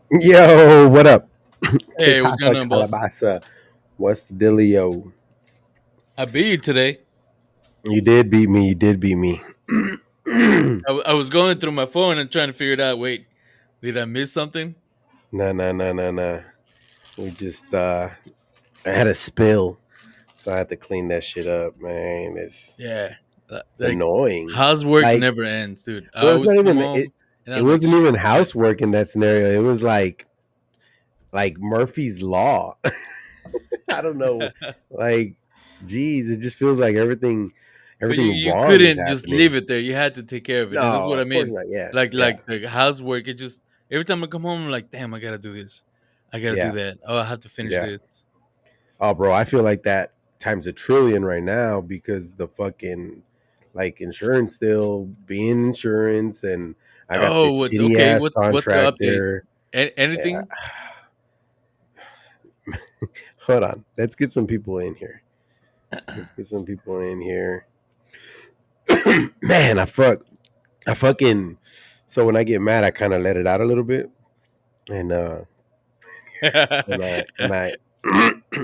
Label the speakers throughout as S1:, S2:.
S1: Yo, what up? Que
S2: Hey, what's going
S1: pasa,
S2: on, boss?
S1: Calabasa? What's the dealio?
S2: I beat you today.
S1: You did beat me. You did beat me.
S2: I was going through my phone and trying to figure it out. Wait, did I miss something?
S1: Nah, nah, nah, nah, nah. We just, I had a spill, so I had to clean that shit up, man.
S2: Yeah,
S1: It's
S2: like
S1: annoying.
S2: housework
S1: Like,
S2: never ends, dude. I
S1: well, it's
S2: always
S1: not
S2: come
S1: even
S2: home and
S1: It
S2: I'm like,
S1: wasn't even
S2: shit.
S1: housework in that scenario. It was like Murphy's Law. I don't know. Like, geez, it just feels like
S2: But you
S1: everything
S2: you
S1: wrong is
S2: couldn't just leave
S1: happening.
S2: it there. You had to take care of it. That's
S1: No,
S2: what I
S1: of course
S2: mean.
S1: not. Yeah,
S2: Like
S1: yeah,
S2: like the housework. It just every time I come home, I'm like, damn, I gotta do this. I gotta do
S1: yeah,
S2: that. Oh, I have to finish
S1: yeah.
S2: this.
S1: Oh, bro, I feel like that times a trillion right now because the fucking like insurance still being insurance, and I got
S2: Oh,
S1: this
S2: what's
S1: shitty
S2: okay?
S1: ass
S2: What's the update?
S1: contractor. Yeah.
S2: Anything?
S1: Hold on, let's get some people in here. Let's get some people in here. Man, I fucking. So when I get mad, I kind of let it out a little bit, and and I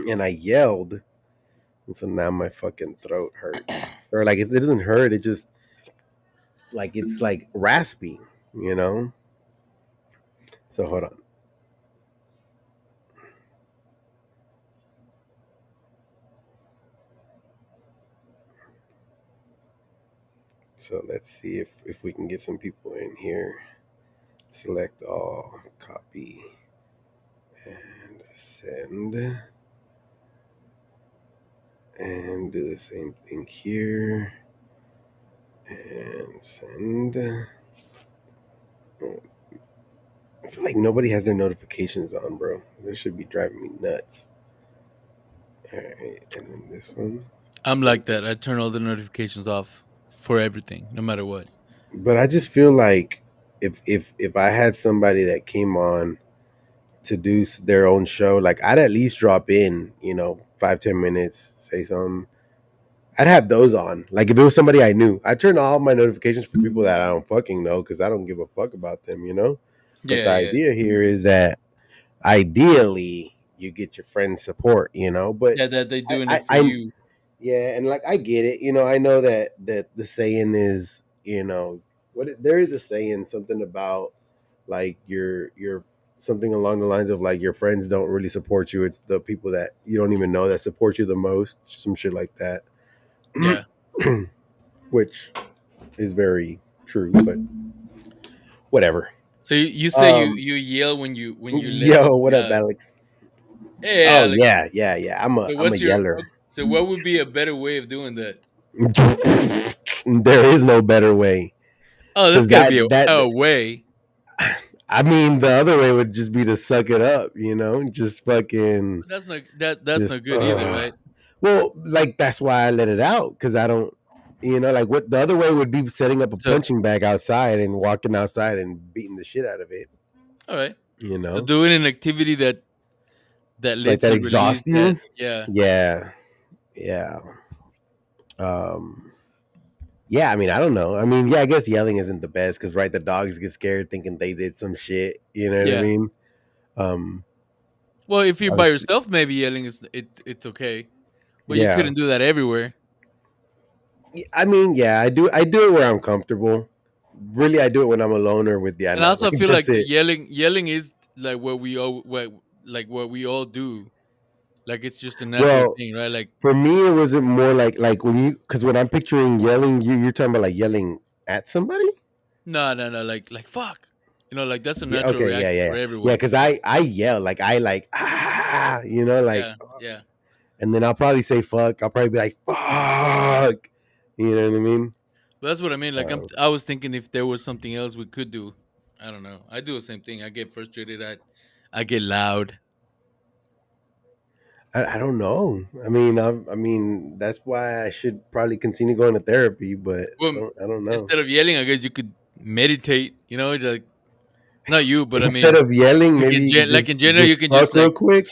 S1: and I yelled, and so now my fucking throat hurts. Or like if it doesn't hurt, it just like it's like raspy, you know. So hold on. So let's see if we can get some people in here. Select all, copy, and send, and do the same thing here, and send. I feel like nobody has their notifications on, bro. This should be driving me nuts. All right, and then this one.
S2: I'm like that. I turn all the notifications off for everything, no matter what.
S1: But I just feel like if I had somebody that came on to do their own show, like I'd at least drop in, 5-10 minutes, say something. I'd have those on. Like if it was somebody I knew, I turn all my notifications for people that I don't fucking know because I don't give a fuck about them. But
S2: Yeah,
S1: the
S2: yeah,
S1: idea here is that ideally you get your friend's support. But
S2: yeah. That they
S1: I,
S2: doing
S1: I,
S2: it for
S1: I
S2: you.
S1: yeah, and like I get it. I know that the saying is, there is a saying something about like your something along the lines of like your friends don't really support you. It's the people that you don't even know that support you the most. Some shit like that,
S2: Yeah.
S1: which is very true. But whatever.
S2: So you say you
S1: Um,
S2: you yell when you let
S1: yo, what
S2: something
S1: up,
S2: out.
S1: Alex?
S2: Hey,
S1: Oh
S2: Alex.
S1: yeah, yeah, yeah.
S2: So
S1: I'm a
S2: what's your
S1: yeller.
S2: so what would be a better way of doing that?
S1: There is no better way
S2: Oh, there's
S1: because
S2: got to be
S1: that
S2: a way.
S1: I mean, the other way would just be to suck it up, just fucking,
S2: But that's
S1: just,
S2: not good either, right?
S1: well, like that's why I let it out because I don't, like what the other way would be setting up a
S2: So
S1: punching bag outside and walking outside and beating the shit out of it,
S2: all right.
S1: you
S2: So
S1: know,
S2: doing an activity that
S1: like
S2: lets
S1: that
S2: you release
S1: exhausts
S2: that.
S1: you.
S2: Yeah.
S1: Yeah, yeah, um, yeah. I mean, I don't know. I mean, yeah, I guess yelling isn't the best because right, the dogs get scared thinking they did some shit. You know what I
S2: Yeah.
S1: mean? Um,
S2: Well, if you're by
S1: obviously,
S2: yourself, maybe yelling is it's okay. But you
S1: yeah.
S2: couldn't do that everywhere.
S1: I mean, yeah, I do it where I'm comfortable. Really, I do it when I'm alone or with
S2: And I
S1: Diana.
S2: also
S1: Like
S2: feel
S1: that's
S2: like
S1: it.
S2: yelling is like what we all do. Like it's just a natural
S1: Well,
S2: thing, right? Like
S1: for me, it wasn't more like when because when I'm picturing yelling, you're talking about like yelling at somebody.
S2: no, no, no, like fuck. Like that's a
S1: Yeah.
S2: natural
S1: Okay. Yeah.
S2: reaction
S1: Yeah.
S2: for
S1: Yeah.
S2: everyone.
S1: Because I yell like I like like,
S2: Yeah, yeah.
S1: and then I'll probably say fuck. I'll probably be like fuck. You know what I mean?
S2: But that's what I mean. Like
S1: Uh,
S2: I was thinking if there was something else we could do. I don't know. I do the same thing. I get frustrated. I get loud.
S1: I don't know. I mean that's why I should probably continue going to therapy, but
S2: Well,
S1: I don't know.
S2: instead of yelling, I guess you could meditate. Like not you, but I
S1: Instead
S2: mean,
S1: of yelling, maybe you could
S2: like in general, you can
S1: fuck
S2: just
S1: real
S2: like
S1: quick.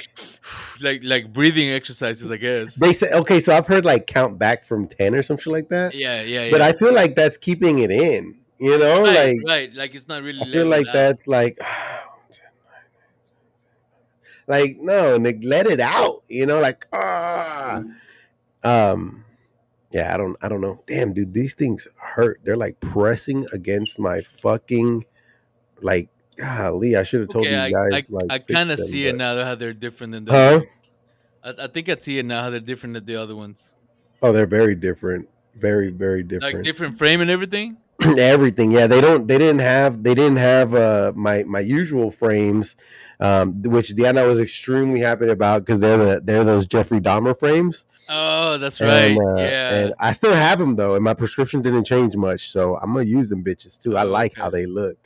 S2: like breathing exercises, I guess.
S1: They say okay, so I've heard like count back from 10 or something like that,
S2: Yeah, yeah,
S1: but I
S2: yeah.
S1: feel like that's keeping it in.
S2: Right,
S1: Like
S2: right. Like it's not
S1: I
S2: really
S1: feel
S2: letting it
S1: like
S2: out.
S1: that's like Like, no, Nick, let it out. Like, ah. Um, yeah, I don't know. Damn, dude, these things hurt. They're like pressing against my fucking like. Golly, I should have told
S2: Okay,
S1: these guys like
S2: I
S1: fix
S2: kind of
S1: them,
S2: see it
S1: but
S2: now how they're different than the other
S1: huh?
S2: ones. I think I see it now how they're different than the other ones.
S1: Oh, they're very different. Very, very
S2: Like
S1: different.
S2: different frame and everything.
S1: Everything. Yeah, they didn't have my usual frames, which Diana was extremely happy about because they're those Jeffrey Dahmer frames.
S2: Oh, that's
S1: And
S2: right.
S1: uh
S2: Yeah.
S1: and I still have them though, and my prescription didn't change much, so I'm gonna use them bitches too. I
S2: Oh,
S1: like how
S2: okay.
S1: they look.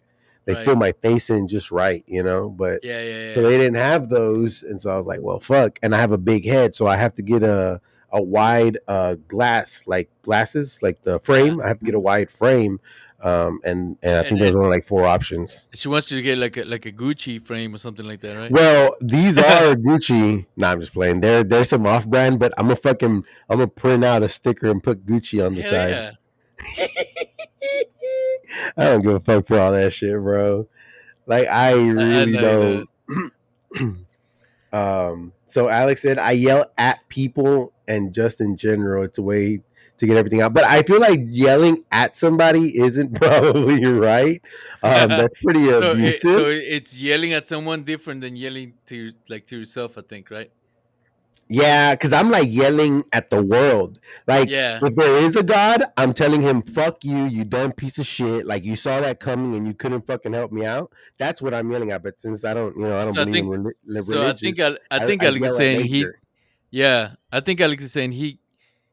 S1: They fill
S2: Right.
S1: my face in just right. But
S2: Yeah, yeah,
S1: so
S2: yeah.
S1: they didn't have those, and so I was like, well, fuck. And I have a big head, so I have to get a wide glass like glasses, like the
S2: Yeah.
S1: frame. I have to get a wide frame, and I
S2: And
S1: think there's only like four options.
S2: she wants you to get like a Gucci frame or something like that, right?
S1: Well, these are Gucci. Nah, I'm just playing. There's some off brand, but I'm gonna print out a sticker and put Gucci on the
S2: Hell
S1: side.
S2: yeah.
S1: I don't give a fuck for all that shit, bro. Like I
S2: I
S1: really
S2: know you do.
S1: don't. So Alex said I yell at people and just in general, it's a way to get everything out. But I feel like yelling at somebody isn't probably right. That's pretty
S2: So
S1: abusive.
S2: it's yelling at someone different than yelling to like to yourself, I think, right?
S1: Yeah, because I'm like yelling at the world. Like,
S2: Yeah.
S1: if there is a God, I'm telling him, fuck you, you dumb piece of shit. Like, you saw that coming and you couldn't fucking help me out. That's what I'm yelling at. But since I don't
S2: So I
S1: believe in
S2: think
S1: religious,
S2: I think
S1: I
S2: Alex is
S1: yell at
S2: saying he
S1: nature.
S2: yeah, I think Alex is saying he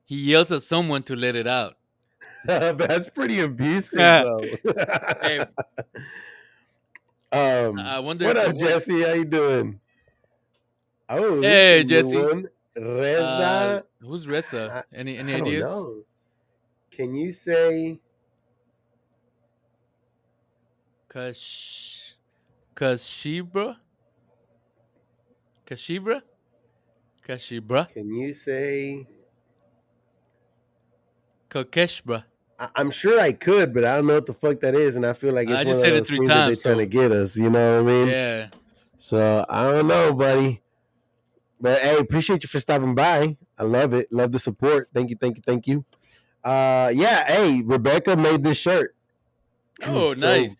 S2: yells at someone to let it out.
S1: But that's pretty abusive,
S2: Hey,
S1: though.
S2: I wonder
S1: What
S2: if it
S1: up,
S2: works.
S1: Jesse? How you doing? Oh, this is a
S2: Hey,
S1: new
S2: Jesse.
S1: one. Reza.
S2: Who's Ressa?
S1: I,
S2: Any
S1: I don't
S2: ideas?
S1: know. Can you say?
S2: Kash Kashibra? Kashibra? Kashibra?
S1: Can you say?
S2: Kokeshbra.
S1: I'm sure I could, but I don't know what the fuck that is, and I feel like it's
S2: I
S1: one
S2: just
S1: of
S2: said it
S1: those
S2: three
S1: things that they're
S2: times,
S1: trying to
S2: so
S1: get us. You know what I mean?
S2: yeah.
S1: So I don't know, buddy. But hey, appreciate you for stopping by. I love it. Love the support. Thank you, thank you, thank you. Yeah. Hey, Rebecca made this shirt.
S2: Oh,
S1: So
S2: nice.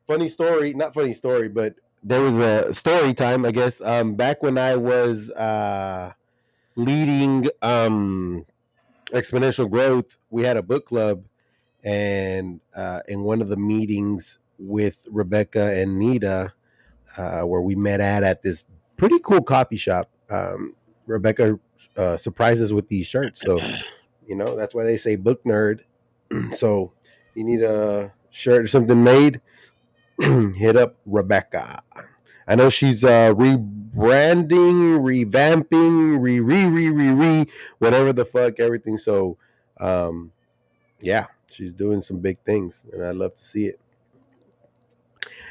S1: funny story, not funny story, but there was a story time, I guess. Back when I was leading exponential growth, we had a book club, and in one of the meetings with Rebecca and Nita, where we met at this pretty cool coffee shop, Rebecca surprised us with these shirts. So that's why they say book nerd. So you need a shirt or something made, hit up Rebecca. I know she's rebranding, revamping, whatever the fuck, everything. So, um, yeah, she's doing some big things, and I'd love to see it.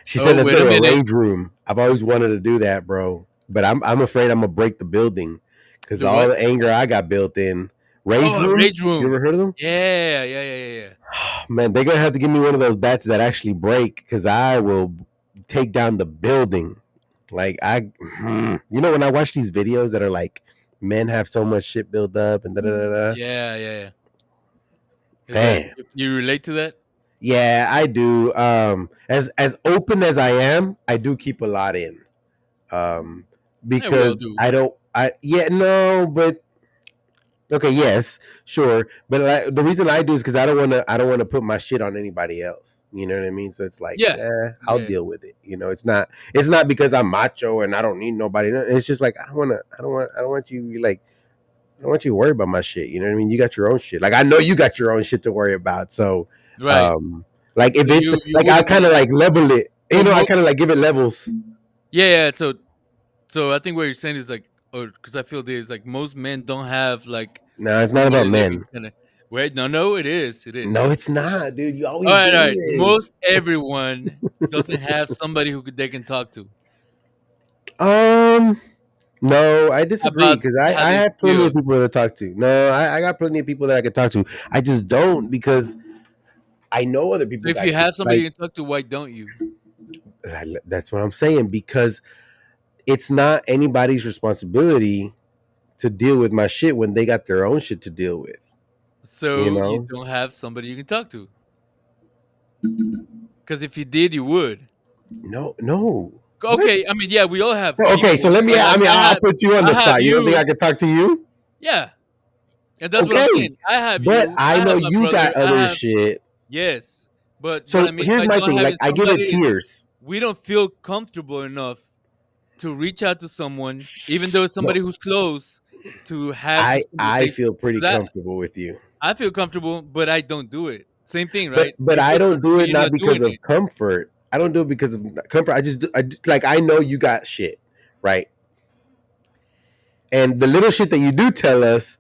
S1: She said,
S2: Oh,
S1: "Let's
S2: wait
S1: go
S2: a
S1: to a
S2: minute.
S1: rage room." I've always wanted to do that, bro, but I'm afraid I'm gonna break the building because
S2: The
S1: all
S2: what?
S1: the anger I got built in. Rage
S2: Oh, a
S1: room?
S2: rage
S1: You
S2: room.
S1: ever heard of them?
S2: Yeah, yeah, yeah, yeah, yeah.
S1: Man, they're gonna have to give me one of those bats that actually break because I will take down the building. Like when I watch these videos that are like men have so much shit built up and da da da da.
S2: Yeah, yeah, yeah. Is that
S1: Man,
S2: you relate to that?
S1: yeah, I do. As open as I am, I do keep a lot in. Um,
S2: Yeah, we all
S1: because
S2: do.
S1: I don't. I yeah no, but okay, yes, sure, but the reason I do is because I don't want to. I don't want to put my shit on anybody else. You know what I mean? So it's like,
S2: Yeah.
S1: I'll
S2: Yeah.
S1: deal with it. It's not. It's not because I'm macho and I don't need nobody. No, it's just like I don't want to. I don't want. I don't want you like. I don't want you to worry about my shit. You know what I mean? You got your own shit. Like I know you got your own shit to worry about. So,
S2: Right.
S1: um, like if
S2: So
S1: it's
S2: you
S1: like I
S2: wouldn't
S1: kind
S2: want
S1: of like level it.
S2: so
S1: I
S2: mo-
S1: kind of like give it levels.
S2: yeah, yeah. So I think what you're saying is like, or because I feel there's like most men don't have like
S1: No, it's not about
S2: somebody they can
S1: men.
S2: kind of wait. No, no, it is. It
S1: No,
S2: is.
S1: it's not, dude. You
S2: All
S1: always
S2: right, all
S1: do
S2: right. Most
S1: this.
S2: everyone doesn't have somebody they can talk to
S1: Um, no, I disagree
S2: about
S1: because
S2: how
S1: I
S2: they
S1: have plenty of
S2: feel.
S1: people to talk to. No, I got plenty of people that I can talk to. I just don't because I know other
S2: So
S1: people
S2: if
S1: got
S2: you
S1: shit.
S2: have somebody
S1: Like
S2: you can talk to, why don't you?
S1: that's what I'm saying because it's not anybody's responsibility to deal with my shit when they got their own shit to deal with. You
S2: So you
S1: know?
S2: don't have somebody you can talk to. Because if you did, you would.
S1: No, no. What?
S2: Okay, I mean, yeah, we all have
S1: So okay, so
S2: people,
S1: let me.
S2: but
S1: I
S2: like
S1: mean, I'll put you on the
S2: I have
S1: spot. You don't think I
S2: you,
S1: could talk to you?
S2: yeah, and that's what I'm
S1: Okay,
S2: saying. I have
S1: but
S2: you,
S1: I
S2: I
S1: know
S2: have my
S1: you
S2: brother,
S1: got
S2: I
S1: other
S2: have
S1: shit.
S2: yes, but what I
S1: So
S2: mean
S1: here's
S2: by
S1: my
S2: not
S1: thing. Like
S2: having
S1: I give it
S2: somebody is
S1: tiers.
S2: we don't feel comfortable enough to reach out to someone, even though it's
S1: No,
S2: somebody who's close, to have
S1: I
S2: this
S1: I
S2: conversation.
S1: feel pretty
S2: 'Cause
S1: comfortable with you.
S2: I feel comfortable, but I don't do it. Same thing,
S1: But
S2: right?
S1: but
S2: You
S1: I
S2: feel
S1: don't do
S2: comfortable,
S1: it
S2: you're
S1: not
S2: not
S1: because
S2: doing
S1: of
S2: it.
S1: comfort. I don't do it because of comfort. Like I know you got shit, right? And the little shit that you do tell us,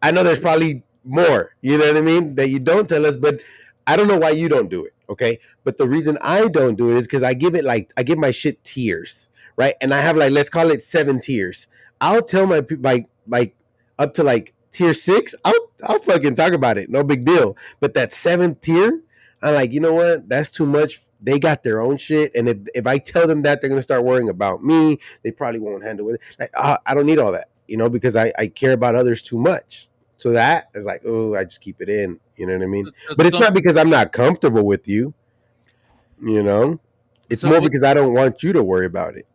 S1: I know there's probably more, you know what I mean, that you don't tell us, but I don't know why you don't do it. Okay. But the reason I don't do it is because I give my shit tiers, right? And I have like, let's call it 7 tiers. I'll tell my people like up to like tier 6, I'll fucking talk about it. No big deal. But that 7th tier, I'm like, you know what? That's too much. They got their own shit. And if I tell them that, they're gonna start worrying about me. They probably won't handle it. Like, I don't need all that, because I care about others too much. So that is like, oh, I just keep it in. You know what I mean? But it's
S2: Some
S1: not
S2: people,
S1: because I'm not comfortable with you. You know, it's
S2: so
S1: more because I don't want you to worry about it.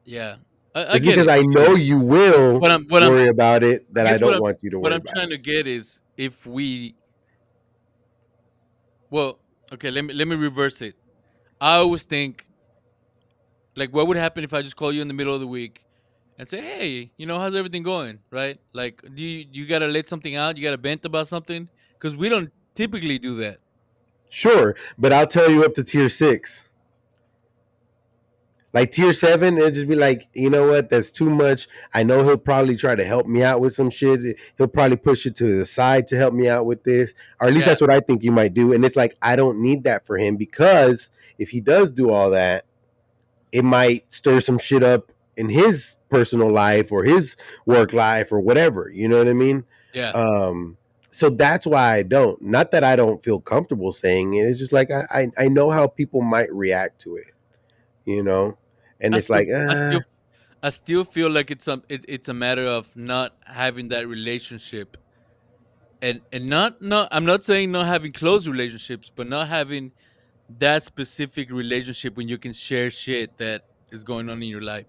S2: yeah, I
S1: It's
S2: get
S1: because
S2: it.
S1: I
S2: I get
S1: know
S2: it.
S1: you will
S2: What I'm
S1: worry about it
S2: I
S1: that I
S2: guess
S1: don't want you to
S2: what
S1: worry
S2: I'm
S1: about
S2: trying
S1: it.
S2: to get is if we well, okay, let me reverse it. I always think like what would happen if I just call you in the middle of the week and say, "Hey, how's everything going?" Right? Like, do you got to let something out? You got to vent about something? Cuz we don't typically do that.
S1: Sure, but I'll tell you up to tier 6. Like tier 7, it'll just be like, you know what? That's too much. I know he'll probably try to help me out with some shit. He'll probably push it to the side to help me out with this, or at least
S2: Yeah.
S1: that's what I think you might do. And it's like I don't need that for him because if he does do all that, it might stir some shit up in his personal life or his work life or whatever. You know what I mean?
S2: Yeah.
S1: Um, so that's why I don't. Not that I don't feel comfortable saying it. It's just like I know how people might react to it. You know, and
S2: I
S1: it's
S2: still
S1: like
S2: I still I still feel like it's a matter of not having that relationship and not I'm not saying not having close relationships, but not having that specific relationship when you can share shit that is going on in your life.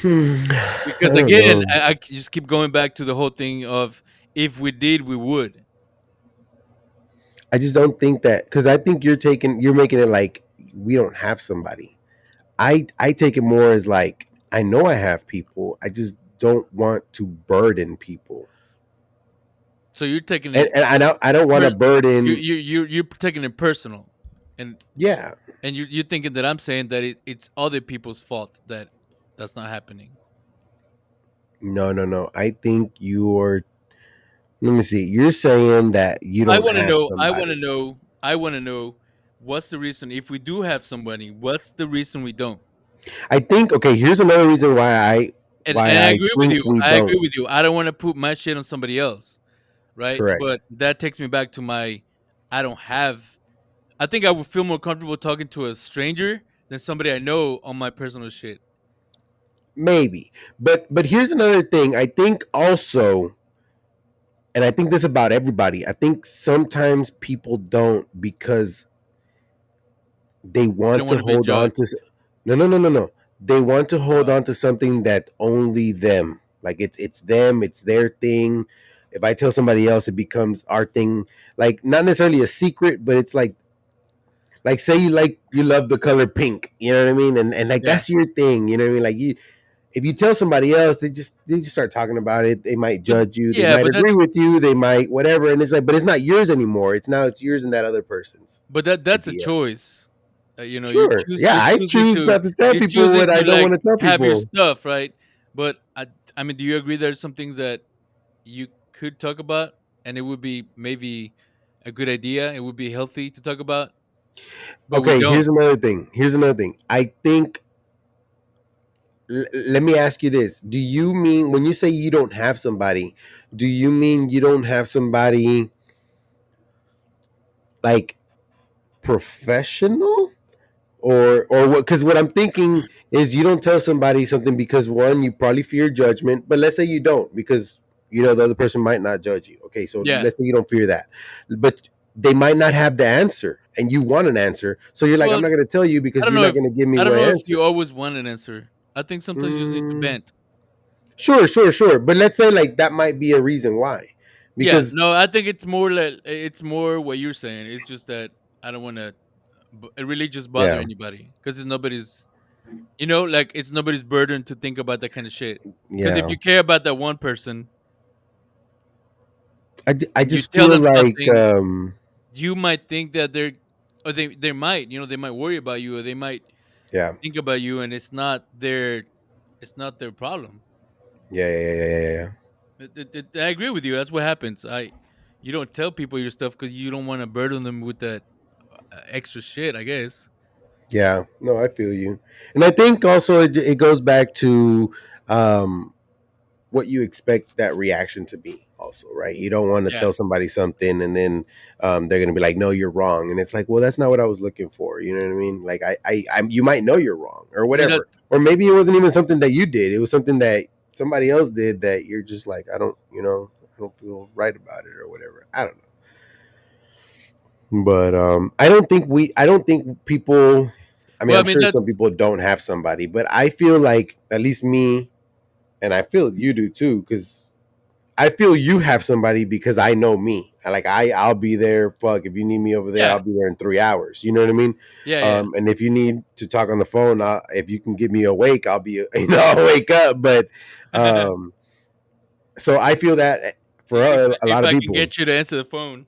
S1: I
S2: Because
S1: don't
S2: again,
S1: know.
S2: I just keep going back to the whole thing of if we did, we would.
S1: I just don't think that because I think you're making it like we don't have somebody. I take it more as like I know I have people. I just don't want to burden people,
S2: So you're taking
S1: and
S2: it,
S1: I don't want to burden.
S2: you're taking it personal, and
S1: Yeah,
S2: you're thinking that I'm saying that it's other people's fault that that's not happening.
S1: no, no, no. I think you're. Let me see. You're saying that you
S2: I
S1: don't
S2: want to
S1: have
S2: know. I want to
S1: somebody.
S2: know. I want to know what's the reason if we do have somebody. What's the reason we don't?
S1: I think okay. Here's another reason why I
S2: And I agree with you.
S1: think we
S2: I agree
S1: don't.
S2: with you. I don't want to put my shit on somebody else, right?
S1: Correct.
S2: But that takes me back to my. I don't have. I think I would feel more comfortable talking to a stranger than somebody I know on my personal shit.
S1: Maybe, but here's another thing. I think also, and I think this about everybody. I think sometimes people don't because they
S2: They
S1: want
S2: don't
S1: to
S2: want to be
S1: hold on to.
S2: judged.
S1: No, no, no, no, no. They want to hold
S2: Uh,
S1: on to something that only them. Like it's them. It's their thing. If I tell somebody else, it becomes our thing. Like not necessarily a secret, but it's like say you love the color pink. You know what I mean? And like
S2: yeah,
S1: that's your thing. You know what I mean? Like you if you tell somebody else, they just start talking about it. They might
S2: but
S1: judge you. They
S2: yeah,
S1: might
S2: but
S1: agree
S2: that's
S1: with you. They might whatever. And it's like, but it's not yours anymore. It's yours and that other person's
S2: that's a
S1: idea.
S2: choice.
S1: Sure. Yeah,
S2: You're
S1: I
S2: choosing
S1: choose
S2: to
S1: not to tell
S2: you're
S1: people
S2: choosing
S1: what I
S2: to
S1: don't
S2: like
S1: want to tell
S2: have your
S1: people.
S2: stuff right. But I mean, do you agree there's some things that you could talk about and it would be maybe a good idea? It would be healthy to talk about, but we
S1: Okay,
S2: don't.
S1: here's another thing. I think. Let me ask you this: do you mean when you say you don't have somebody? Do you mean you don't have somebody like professional, or what? Because what I'm thinking is you don't tell somebody something because one, you probably fear judgment, but let's say you don't because you know the other person might not judge you. Okay, so
S2: Yeah.
S1: let's say you don't fear that, but they might not have the answer and you want an answer, so you're like, I'm
S2: Well,
S1: not going to tell you
S2: I
S1: because
S2: don't
S1: you're
S2: know
S1: not
S2: if
S1: going to give me
S2: I don't
S1: my
S2: know if you
S1: answer.
S2: always want an answer. I think sometimes you just need to
S1: Mm,
S2: vent.
S1: sure, but let's say like that might be a reason why,
S2: Yeah,
S1: because
S2: no, I think it's more like it's more what you're saying. It's just that I don't want to really just bother
S1: yeah,
S2: anybody because it's nobody's, like it's nobody's burden to think about that kind of shit. Because if
S1: yeah,
S2: you care about that one person
S1: I
S2: and you
S1: just
S2: tell
S1: feel
S2: them
S1: like
S2: something, you might think that or they might, they might worry about you or they might
S1: yeah,
S2: think about you, and it's not their problem.
S1: yeah.
S2: I agree with you. That's what happens. You don't tell people your stuff because you don't want to burden them with that extra shit. I guess.
S1: Yeah, no, I feel you, and I think also it goes back to um, what you expect that reaction to be. Also, right? You don't want to
S2: Yeah.
S1: tell somebody something, and then they're going to be like, "No, you're wrong," and it's like, "Well, that's not what I was looking for." You know what I mean? Like, you might know you're wrong or
S2: I mean that.
S1: whatever, or maybe it wasn't even something that you did. It was something that somebody else did that you're just like, I don't, I don't feel right about it or whatever. I don't know. But I don't think people. I mean,
S2: Well, I
S1: I'm
S2: mean
S1: sure
S2: that's
S1: some people don't have somebody, but I feel like at least me, and I feel you do too, because I feel you have somebody because I know me. I'll be there. Fuck, if you need me over there,
S2: yeah,
S1: I'll be there in 3 hours. You know what I mean?
S2: yeah, yeah.
S1: And if you need to talk on the phone, if you can get me awake, I'll be I'll wake up. But um, so I feel that for
S2: if
S1: a
S2: if
S1: lot of
S2: I can
S1: people.
S2: get you to answer the phone,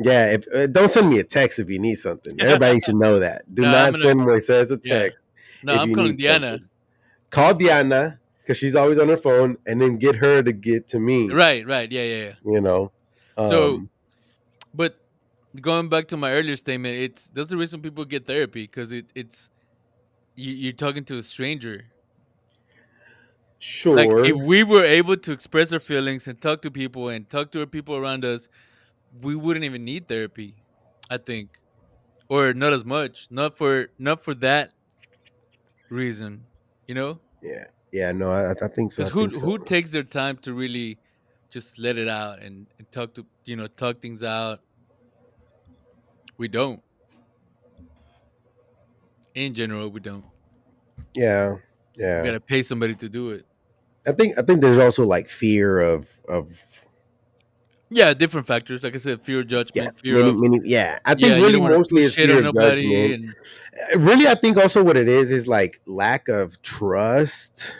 S1: Yeah, if don't send me a text if you need something. Everybody should know that. Do
S2: no, I'm
S1: not
S2: gonna.
S1: send Moises a
S2: Yeah,
S1: text
S2: no,
S1: if
S2: I'm
S1: you
S2: calling
S1: need
S2: Diana.
S1: something. Call Diana because she's always on her phone, and then get her to get to me.
S2: Right, right, yeah, yeah, yeah.
S1: You know,
S2: So,
S1: um,
S2: but going back to my earlier statement, that's the reason people get therapy because it's you're talking to a stranger. Like if
S1: sure,
S2: we were able to express our feelings and talk to people and talk to our people around us, we wouldn't even need therapy. I think, or not as much. Not for that reason. You know,
S1: yeah, no, I think so. I
S2: because
S1: think
S2: who
S1: so.
S2: takes their time to really just let it out and talk things out. We don't. In general, we don't.
S1: Yeah,
S2: We
S1: yeah.
S2: gotta pay somebody to do it.
S1: I think there's also like fear of
S2: Yeah, different factors. Like I said, fear of
S1: yeah,
S2: judgment, fear of
S1: many yeah. I think
S2: yeah, you
S1: really
S2: don't want to
S1: mostly
S2: push
S1: is
S2: shit
S1: fear
S2: on
S1: of
S2: nobody,
S1: judgment.
S2: and
S1: Really, I think also what it is like lack of trust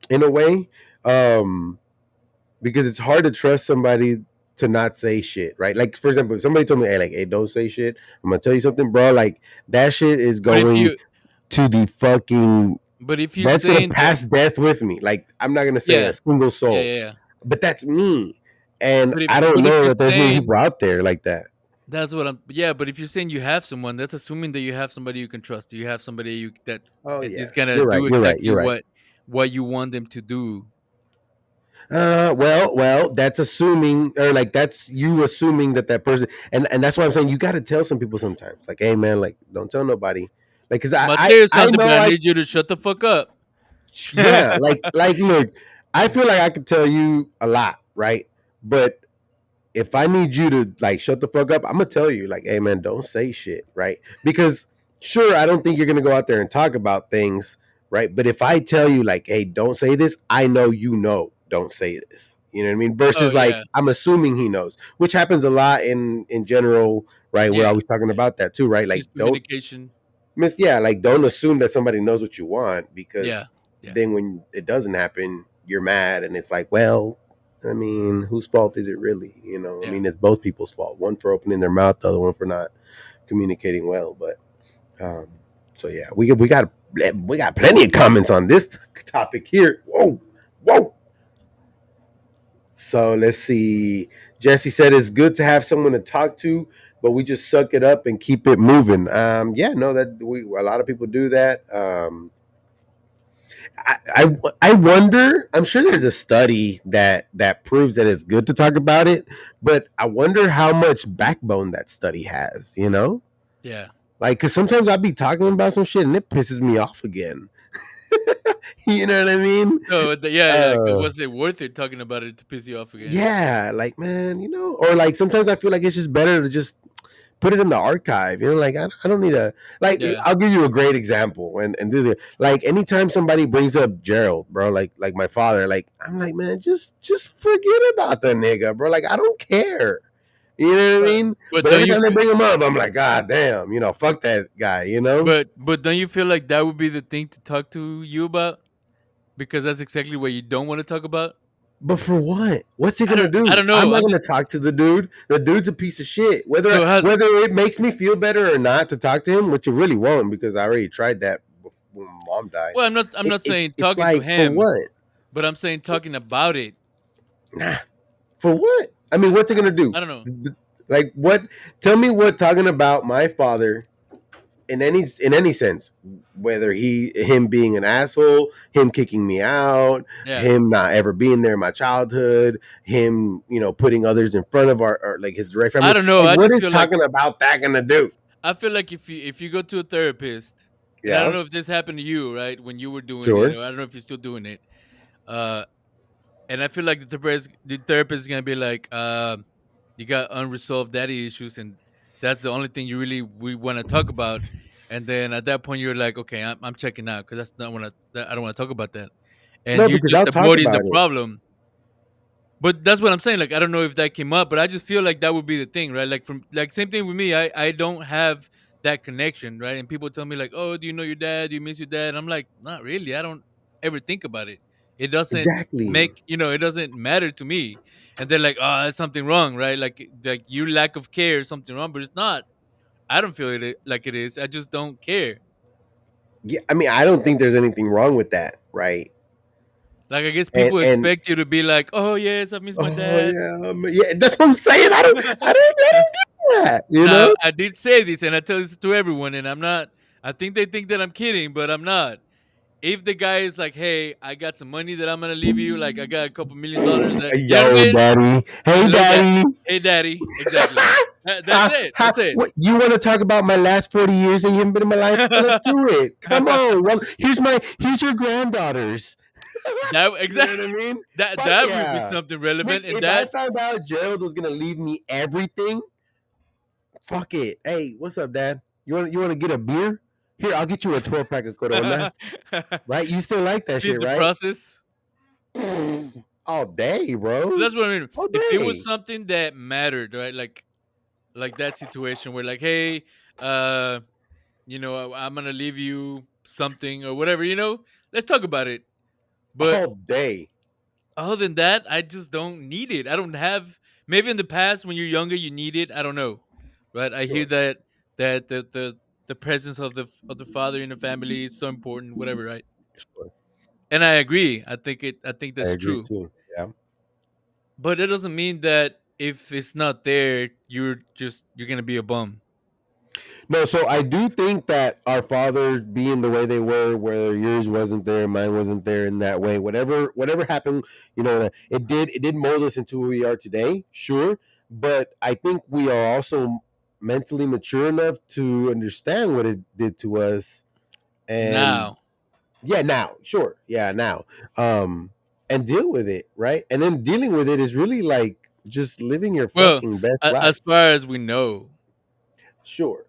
S1: in a way. Um, because it's hard to trust somebody to not say shit, right? Like for example, if somebody told me, hey, don't say shit. I'm gonna tell you something, bro. Like that shit is
S2: but if
S1: going
S2: you
S1: to the fucking
S2: but if you're
S1: that's gonna
S2: saying that
S1: pass death with me. Like I'm not gonna say
S2: yeah,
S1: a single
S2: yeah,
S1: soul,
S2: yeah, yeah.
S1: but that's me, and
S2: But if
S1: I don't
S2: but if
S1: know
S2: you're
S1: that there's many
S2: saying
S1: people out there like that.
S2: that's what I'm yeah, but if you're saying you have someone, that's assuming that you have somebody you can trust. You have somebody that
S1: Oh
S2: is
S1: yeah,
S2: gonna
S1: you're right.
S2: do
S1: You're right.
S2: exactly
S1: You're right.
S2: what you want them to do.
S1: Well, that's assuming, or like that's you assuming that that person, and that's why I'm saying you got to tell some people sometimes, like, hey man, like don't tell nobody, like, cause
S2: I'm gonna tell you
S1: I
S2: something, but
S1: know
S2: I
S1: I
S2: need you to shut the fuck up.
S1: yeah, like look, I feel like I could tell you a lot, right? But if I need you to like shut the fuck up, I'm gonna tell you like, hey man, don't say shit, right? Because sure, I don't think you're gonna go out there and talk about things, right? But if I tell you like, hey, don't say this, I know you know, don't say this. You know what I mean?
S2: Oh
S1: Versus
S2: yeah,
S1: like I'm assuming he knows, which happens a lot in general, right? We're
S2: yeah,
S1: always talking
S2: yeah.
S1: about that too, right? Like don't
S2: Miscommunication.
S1: yeah, like don't assume that somebody knows what you want
S2: Yeah,
S1: because
S2: yeah,
S1: then when it doesn't happen, you're mad and it's like, well, I mean, whose fault is it really? You know, I
S2: yeah.
S1: mean, it's both people's fault. One for opening their mouth, the other one for not communicating well. But um, so yeah, we got plenty of comments on this topic here. Whoa, whoa. So let's see. Jesse said it's good to have someone to talk to, but we just suck it up and keep it moving. Yeah, no, that we a lot of people do that. I wonder. I'm sure there's a study that proves that it's good to talk about it, but I wonder how much backbone that study has. You know?
S2: Yeah.
S1: Like, cause sometimes I'll be talking about some shit and it pisses me off again. You know what I mean?
S2: So yeah, like
S1: Uh,
S2: was it worth it talking about it to piss you off again?
S1: yeah, like man, or like sometimes I feel like it's just better to just put it in the archive. Like I don't need a like.
S2: Yeah.
S1: I'll give you a great example, and this is like anytime somebody brings up Gerald, bro, like my father, like I'm like, man, just forget about the nigga, bro. Like I don't care. You know what I mean?
S2: But
S1: But
S2: don't
S1: every
S2: you
S1: time they bring him up, I'm like, God damn, fuck that guy,
S2: but don't you feel like that would be the thing to talk to you about? Because that's exactly what you don't want to talk about.
S1: But for what? What's he
S2: I
S1: gonna
S2: don't I
S1: do?
S2: don't
S1: I'm
S2: know.
S1: not
S2: I'm
S1: gonna
S2: just
S1: talk to the dude. The dude's a piece of shit. Whether
S2: so has
S1: whether it makes me feel better or not to talk to him, which it really won't because I already tried that when my mom died.
S2: well, I'm
S1: It,
S2: not
S1: it
S2: saying
S1: it's
S2: talking to
S1: like for
S2: him,
S1: what?
S2: but I'm saying talking about it.
S1: Nah, for what? I mean, what's it gonna do?
S2: I don't know.
S1: Like what? Tell me what talking about my father in any sense, whether him being an asshole, him kicking me out,
S2: Yeah.
S1: him not ever being there in my childhood, him putting others in front of our like his direct
S2: I
S1: family.
S2: don't know.
S1: Like
S2: I
S1: what
S2: just
S1: is
S2: feel like
S1: talking about that gonna do?
S2: if you go to a therapist, and I don't
S1: Yeah,
S2: know if this happened to you, right, when you were doing it,
S1: sure.
S2: or I don't know if you're still doing it. Uh, and I feel like the therapist is gonna be like, you got unresolved daddy issues, and that's the only thing you really we want to talk about. And then at that point, you're like, okay, I'm checking out because that's not what I don't want to talk about that. And
S1: No,
S2: you're
S1: because
S2: just
S1: I'll talk
S2: avoiding the
S1: about it.
S2: problem. But that's what I'm saying. Like I don't know if that came up, but I just feel like that would be the thing, right? Like from like same thing with me. I don't have that connection, right? And people tell me like, "Oh, do you know your dad? Do you miss your dad?" And I'm like, "Not really. I don't ever think about it. It doesn't
S1: Exactly.
S2: make it doesn't matter to me." And they're like, "Oh, there's something wrong, right? Like your lack of care is something wrong, but it's not. I don't feel like it is. I just don't care.
S1: Yeah, I mean, I don't think there's anything wrong with that, right?
S2: Like I guess
S1: And
S2: people
S1: and
S2: expect you to be like, "Oh yes, I miss my
S1: oh
S2: dad."
S1: yeah, yeah, that's what I'm saying. I don't get that, you
S2: Now,
S1: know.
S2: I did say this, and I tell this to everyone, and I'm not. I think they think that I'm kidding, but I'm not. If the guy is like, "Hey, I got some money that I'm gonna leave you. Like, I got a couple $1 million. That you know what I
S1: Yo,
S2: mean?
S1: daddy. Hey,
S2: Hello, dad.
S1: daddy.
S2: Hey, daddy. Exactly. That's it. That's it.
S1: What you want to talk about my last 40 years that you haven't been in my life? Let's do it. Come on. Well, here's your granddaughters.
S2: that
S1: You know
S2: exactly
S1: what I mean? Fuck
S2: that would be
S1: yeah.
S2: something relevant, and
S1: If I
S2: that
S1: found out Gerald was gonna leave me everything, fuck it. Hey, what's up, Dad? You wanna get a beer? Here, I'll get you a 12 pack of Coronas. Right? You still like that
S2: speed
S1: shit,
S2: the
S1: right?
S2: process.
S1: All day,
S2: So
S1: bro.
S2: that's what I mean.
S1: All
S2: If it was
S1: day.
S2: something that mattered, right? Like that situation where, like, hey, uh, I'm gonna leave you something or whatever, let's talk about it. But
S1: All day.
S2: other than that, I just don't need it. I don't have maybe in the past when you're younger you need it. I don't know. Right? I hear
S1: Sure.
S2: that the presence of the father in the family is so important, whatever, right?
S1: Sure.
S2: And I agree. I think
S1: I
S2: that's
S1: agree
S2: true.
S1: too. Yeah.
S2: But it doesn't mean that if it's not there, you're gonna be a bum.
S1: No, so I do think that our fathers being the way they were, where yours wasn't there, mine wasn't there in that way. Whatever happened, it did mold us into who we are today, sure. But I think we are also mentally mature enough to understand what it did to us. And
S2: Now,
S1: yeah, now, sure. Yeah, now. Um, and deal with it, right? And then dealing with it is really like just living your
S2: well,
S1: fucking best
S2: as
S1: life.
S2: far as we know,
S1: Sure.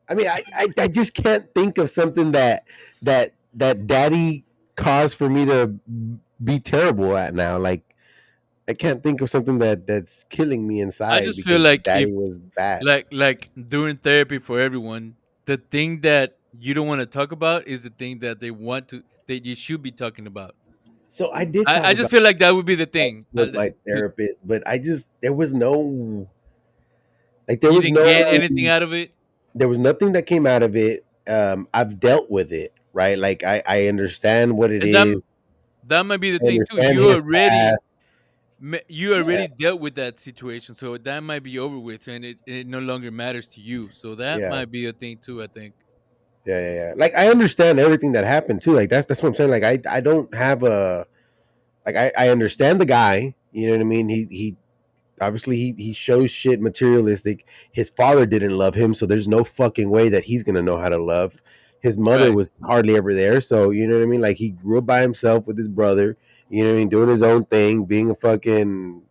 S1: I mean, I just can't think of something that daddy caused for me to be terrible at now. Like I can't think of something that's killing me
S2: I
S1: inside
S2: just feel
S1: because
S2: like if
S1: daddy was bad.
S2: like doing therapy for everyone, the thing that you don't want to talk about is the thing that that you should be talking about.
S1: So I did talk
S2: I just
S1: about
S2: feel like that would be the thing.
S1: with my therapist, but I just there was no like there
S2: You
S1: was
S2: didn't
S1: no
S2: get anything out of it,
S1: there was nothing that came out of it. I've dealt with it, right? Like I understand what it
S2: and
S1: is.
S2: that might be the
S1: I
S2: thing too.
S1: understand his past.
S2: You
S1: Yeah,
S2: already dealt with that situation, so that might be over with, and it no longer matters to you. So that
S1: yeah.
S2: might be a thing too. I think.
S1: Yeah. Like I understand everything that happened too. Like that's what I'm saying. Like I don't have a like I understand the guy. You know what I mean? He Obviously, he shows shit materialistic. His father didn't love him, so there's no fucking way that he's gonna know how to love. His mother
S2: Right.
S1: was hardly ever there, so you know what I mean. Like he grew up by himself with his brother. You know what I mean, doing his own thing, being a fucking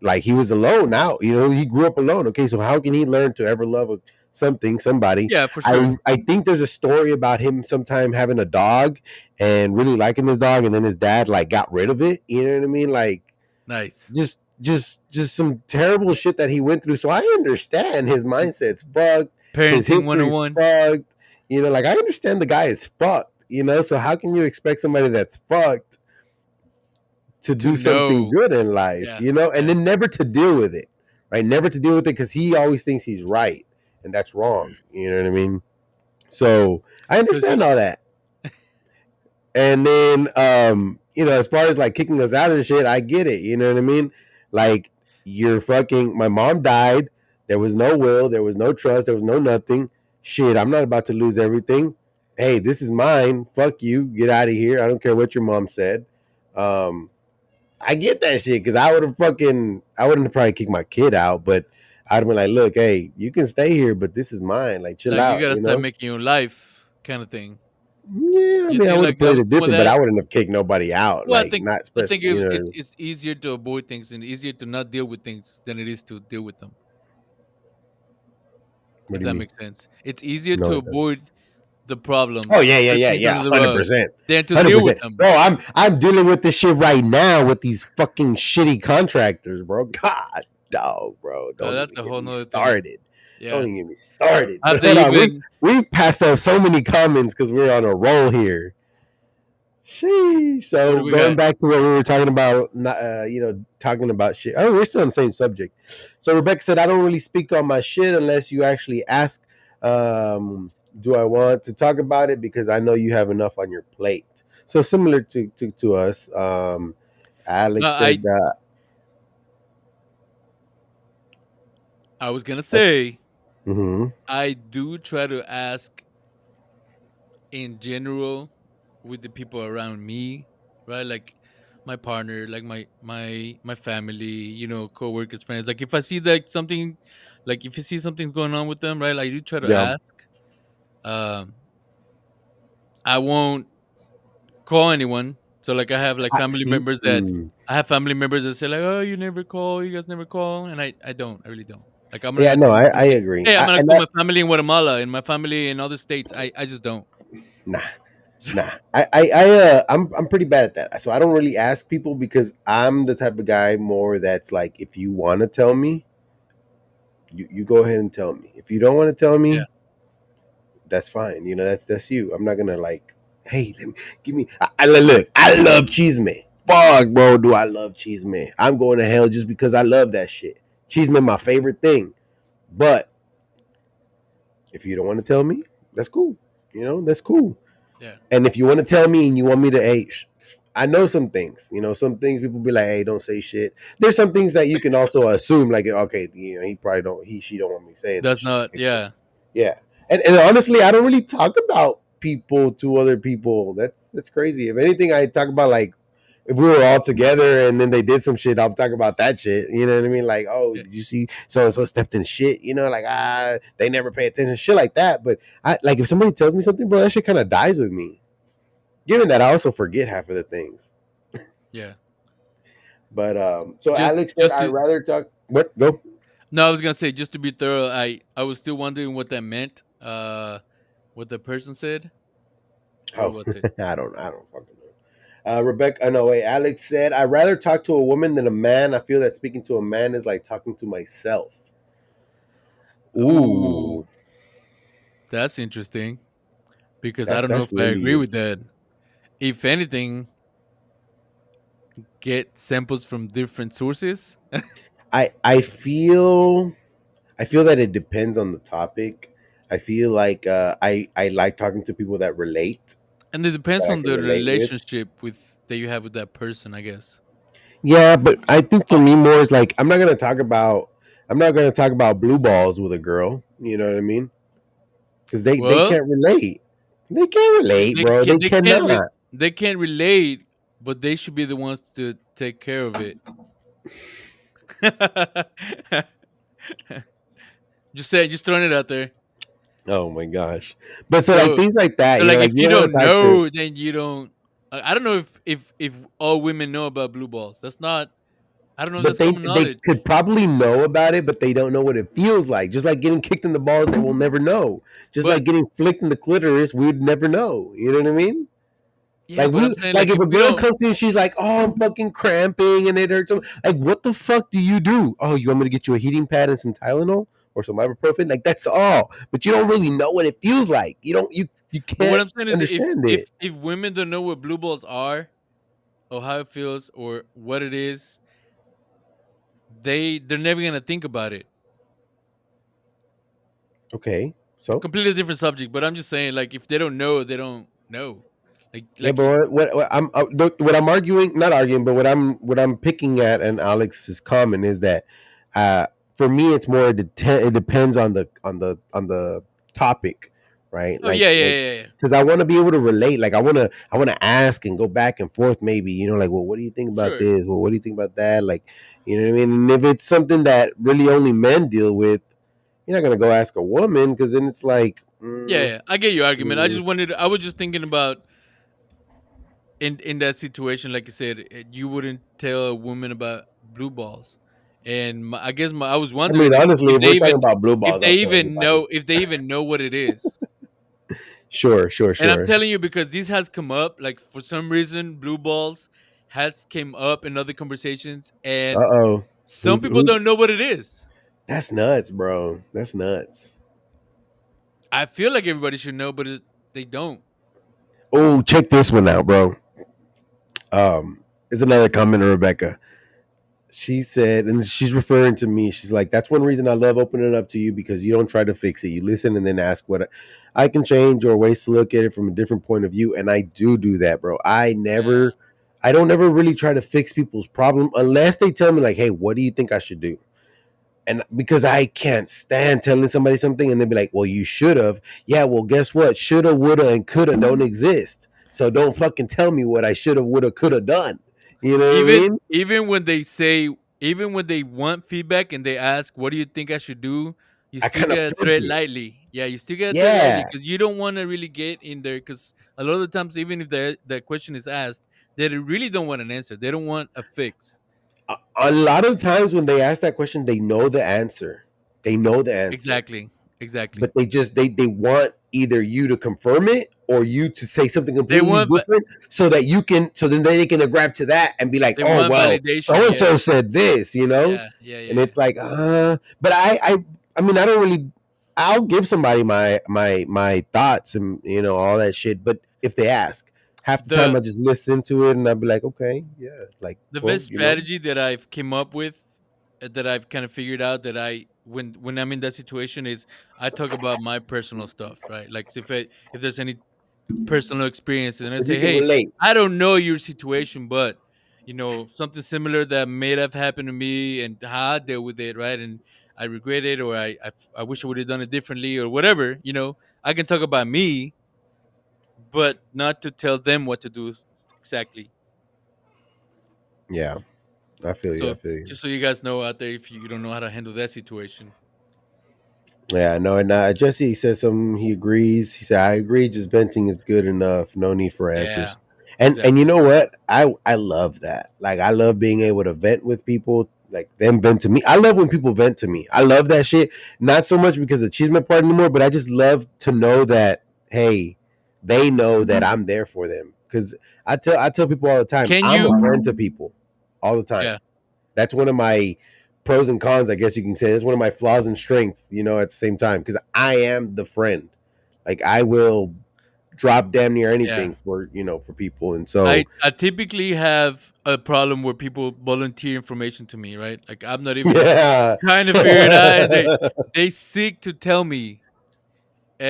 S1: like he was alone out. You know, he grew up alone. Okay, so how can he learn to ever love something, somebody?
S2: Yeah, for
S1: I
S2: sure.
S1: I think there's a story about him sometime having a dog and really liking his dog, and then his dad like got rid of it. You know what I mean? Like
S2: Nice.
S1: just some terrible shit that he went through. So I understand his mindset's fucked, his
S2: Parenting
S1: history's
S2: 101
S1: fucked. You know, like I understand the guy is fucked. You know, so how can you expect somebody that's fucked to
S2: to
S1: do something
S2: know.
S1: good in life,
S2: Yeah.
S1: you know, and
S2: Yeah.
S1: then never to deal with it, right? Never to deal with it because he always thinks he's right and that's wrong. You know what I mean? So I
S2: Cuz
S1: understand all that. And then, you know, as far as like kicking us out and shit, I get it. You know what I mean? Like, you're fucking, my mom died. There was no will, there was no trust, there was no nothing. Shit, I'm not about to lose everything. Hey, this is mine. Fuck you. Get out of here. I don't care what your mom said. Um, I get that shit because I wouldn't have probably kicked my kid out, but I'd have been like, look, hey, you can stay here, but this is mine. Like, chill
S2: like you
S1: out,
S2: got to
S1: you
S2: start
S1: know?
S2: making your life kind of thing.
S1: Yeah, I
S2: You
S1: mean, I
S2: think
S1: would have
S2: like I
S1: played
S2: was
S1: it
S2: doing
S1: different, but
S2: that.
S1: I wouldn't have kicked nobody out.
S2: Well,
S1: Like, not
S2: I think
S1: especially, you know.
S2: it's easier to avoid things and easier to not deal with things than it is to deal with them.
S1: What
S2: If
S1: do you
S2: that
S1: mean?
S2: makes sense. It's easier
S1: No,
S2: to
S1: it doesn't.
S2: avoid the
S1: Oh
S2: problems,
S1: yeah, yeah,
S2: push
S1: yeah,
S2: things
S1: yeah,
S2: under the
S1: hundred
S2: rug
S1: percent,
S2: than to
S1: hundred
S2: deal with
S1: percent.
S2: them.
S1: Bro, I'm dealing with this shit right now with these fucking shitty contractors, bro. God, dog, bro. Don't
S2: That's
S1: even
S2: a
S1: get
S2: whole
S1: me
S2: nother thing.
S1: started. Don't
S2: Yeah.
S1: even get me started.
S2: Have
S1: But
S2: they
S1: hold on,
S2: even
S1: we've passed up so many comments because we're on a roll here. Sheesh.
S2: what do
S1: So
S2: we
S1: going
S2: got?
S1: back to what we were talking about, you know, talking about shit. Oh, we're still on the same subject. So Rebecca said, "I don't really speak on my shit unless you actually ask. Do I want to talk about it because I know you have enough on your plate." So similar to us.
S2: No,
S1: Alex said,
S2: I was going to say
S1: mm-hmm.
S2: I do try to ask in general with the people around me, right? Like my partner, like my family, coworkers, friends. Like if I see like something, like if you see something's going on with them, right? Like you try to
S1: Yeah,
S2: ask. Um, I won't call anyone. So like I have like
S1: I
S2: family
S1: see.
S2: members that I have family members that say like, oh, you never call, you guys never call, and I don't, I really don't. Like I'm not
S1: Yeah,
S2: gonna
S1: no,
S2: tell my
S1: I
S2: family,
S1: agree.
S2: hey, I'm gonna
S1: And
S2: call
S1: that
S2: my family in Guatemala and my family in other states. I just don't.
S1: nah, nah. I'm pretty bad at that. So I don't really ask people because I'm the type of guy more that's like, if you want to tell me, you go ahead and tell me. If you don't want to tell
S2: Yeah,
S1: me, that's fine. You know, that's you. I'm not gonna like, hey, let me give me. Look. I love cheese man. Fuck, bro, do I love cheese man? I'm going to hell just because I love that shit. Cheese man, my favorite thing. But if you don't want to tell me, that's cool. You know, that's cool.
S2: yeah,
S1: And if you want to tell me and you want me to, hey, I know some things. You know, some things people be like, hey, don't say shit. There's some things that you can also assume, like, okay, you know, he probably don't, she don't want me saying this
S2: that's
S1: shit.
S2: not. Yeah,
S1: Yeah, and honestly, I don't really talk about people to other people. That's crazy. If anything, I talk about like if we were all together and then they did some shit, I'll talk about that shit. You know what I mean? Like, oh,
S2: yeah,
S1: did you see so and so stepped in shit? You know, like they never pay attention, shit like that. But I like if somebody tells me something, bro, that shit kind of dies with me. Given that I also forget half of the things.
S2: yeah.
S1: But so
S2: Just
S1: Alex said,
S2: just
S1: I'd
S2: to
S1: rather talk. What go?
S2: no, I was gonna say just to be thorough. I was still wondering what that meant. What the person said. What
S1: Oh,
S2: was it?
S1: I don't fucking know. Rebecca, no wait. Alex said, "I'd rather talk to a woman than a man. I feel that speaking to a man is like talking to myself."
S2: Ooh,
S1: Ooh,
S2: that's interesting because I don't know if
S1: that's
S2: I
S1: really
S2: agree with
S1: interesting.
S2: that. If anything, get samples from different sources,
S1: I feel that it depends on the topic. I feel like I like talking to people that relate,
S2: and it depends
S1: that I
S2: on
S1: can
S2: the
S1: relate with.
S2: relationship with that you have with that person. I guess.
S1: Yeah, but I think for
S2: Oh,
S1: me more is like I'm not gonna talk about blue balls with a girl. You know what I mean? Because they
S2: well,
S1: can't relate. They can't relate, bro. They
S2: they can't
S1: cannot.
S2: they can't relate, but they should be the ones to take care of it. just throwing it out there.
S1: Oh my gosh. But so like
S2: So,
S1: things like that,
S2: so
S1: you know,
S2: like
S1: like
S2: if
S1: you
S2: you
S1: don't want
S2: don't
S1: to talk to.
S2: know, then you don't. I don't know if all women know about blue balls. That's not. I don't know if
S1: But
S2: that's common
S1: they
S2: knowledge.
S1: could probably know about it, but they don't know what it feels like. Just like getting kicked in the balls, they will never know. Just like
S2: But
S1: getting flicked in the clitoris, we'd never know. You know what I mean?
S2: yeah,
S1: Like
S2: but
S1: we
S2: I'm saying
S1: like
S2: like
S1: if
S2: if
S1: a
S2: we
S1: girl
S2: don't.
S1: comes to you and she's like, "Oh, I'm fucking cramping and it hurts," like, what the fuck do you do? Oh, you want me to get you a heating pad and some Tylenol or some ibuprofen? Like that's all. But you don't really know what it feels like. You
S2: But what
S1: can't
S2: I'm saying is
S1: understand
S2: if
S1: it.
S2: if women don't know what blue balls are or how it feels or what it is, they're never gonna think about it.
S1: Okay,
S2: A
S1: so
S2: completely different subject, but I'm just saying like if they don't know, they don't know.
S1: yeah,
S2: Like
S1: but what I'm arguing, not arguing, but what I'm picking at and Alex's comment is that uh, for me it's more it depends on the topic, right?
S2: oh yeah, yeah,
S1: Like
S2: yeah, yeah.
S1: because I want to be able to relate. Like I want to ask and go back and forth. Maybe you know, like, well, what do you think about
S2: Sure.
S1: this? Well, what do you think about that? Like, you know what I mean? And if it's something that really only men deal with, you're not gonna go ask a woman because then it's like,
S2: Yeah, yeah. I get your argument. I
S1: mm,
S2: just wanted. I was just thinking about in that situation, like you said, you wouldn't tell a woman about blue balls, and I guess I was
S1: I mean,
S2: wondering
S1: honestly, if we're talking about blue balls, I'll tell anybody.
S2: if they even know what it is.
S1: Sure, sure,
S2: And I'm
S1: sure.
S2: telling you because this has come up. Like for some reason, blue balls has came up in other conversations,
S1: Uh
S2: and
S1: oh.
S2: some people
S1: Who's
S2: don't know what it is.
S1: that's nuts, bro. That's nuts.
S2: I feel like everybody should know, but they don't.
S1: Oh, check this one out, bro. It's another comment of Rebecca. She said, and she's referring to me. She's like, "That's one reason I love opening up to you because you don't try to fix it. You listen and then ask what I can change or ways to look at it from a different point of view." And I do that, bro.
S2: Yeah.
S1: I don't ever really try to fix people's problem unless they tell me like, "Hey, what do you think I should do?" And because I can't stand telling somebody something and they'd be like, well, you should have. Yeah, well, guess what? Shoulda, woulda, and coulda don't exist. So don't fucking tell me what I should have, woulda, coulda done. You know what I
S2: Even
S1: mean?
S2: even when they say even when they want feedback and they ask, "What do you think I should do?" You
S1: I
S2: still
S1: kind of
S2: gotta
S1: flip
S2: tread
S1: it.
S2: lightly. Yeah, you still gotta tread lightly
S1: Yeah.
S2: because you don't want to really get in there. Because a lot of the times, even if that question is asked, they really don't want an answer. They don't want a fix.
S1: A lot of times when they ask that question, they know the answer. They know the answer.
S2: Exactly, exactly.
S1: But they want either you to confirm it or you to say something
S2: They
S1: completely
S2: want
S1: different so that you can so then they can grab to that and be like,
S2: they
S1: oh
S2: want
S1: well,
S2: validation.
S1: so and
S2: Yeah,
S1: so said this, you know?
S2: yeah, yeah, yeah,
S1: And
S2: yeah.
S1: it's like, but I mean I don't really I'll give somebody my thoughts and you know all that shit, but if they ask, half the time
S2: The
S1: I just listen to it and I'll be like, okay, yeah, like
S2: the
S1: well,
S2: best
S1: you know,
S2: strategy that I've came up with, that I've kind of figured out that I when I'm in that situation is I talk about my personal stuff, right? Like if there's any personal experiences, and I
S1: if you
S2: say,
S1: can
S2: hey,
S1: relate.
S2: I don't know your situation, but something similar that may have happened to me and how I deal with it, right? And I regret it, or I wish I would have done it differently, or whatever. I can talk about me, but not to tell them what to do exactly.
S1: Yeah, I feel you. I
S2: So
S1: feel you.
S2: just so you guys know out there, if you don't know how to handle that situation.
S1: Yeah, no, and Jesse said something. He agrees. He said, "I agree. Just venting is good enough. No need for
S2: Yeah,
S1: answers." And you
S2: exactly.
S1: know what? I love that. Like I love being able to vent with people. Like them vent to me. I love when people vent to me. I love that shit. Not so much because of achievement part anymore, but I just love to know that hey, they know that I'm there for them. Because I tell people all the time,
S2: Can
S1: I'm a
S2: you?
S1: friend to people, all the time.
S2: Yeah.
S1: That's one of my pros and cons, I guess you can say. It's one of my flaws and strengths, you know, at the same time, because I am the friend. Like I will drop damn near
S2: Yeah.
S1: anything for for people, and
S2: I
S1: so
S2: I typically have a problem where people volunteer information to me, right? Like I'm not even
S1: yeah,
S2: trying to figure it out, and they seek to tell me,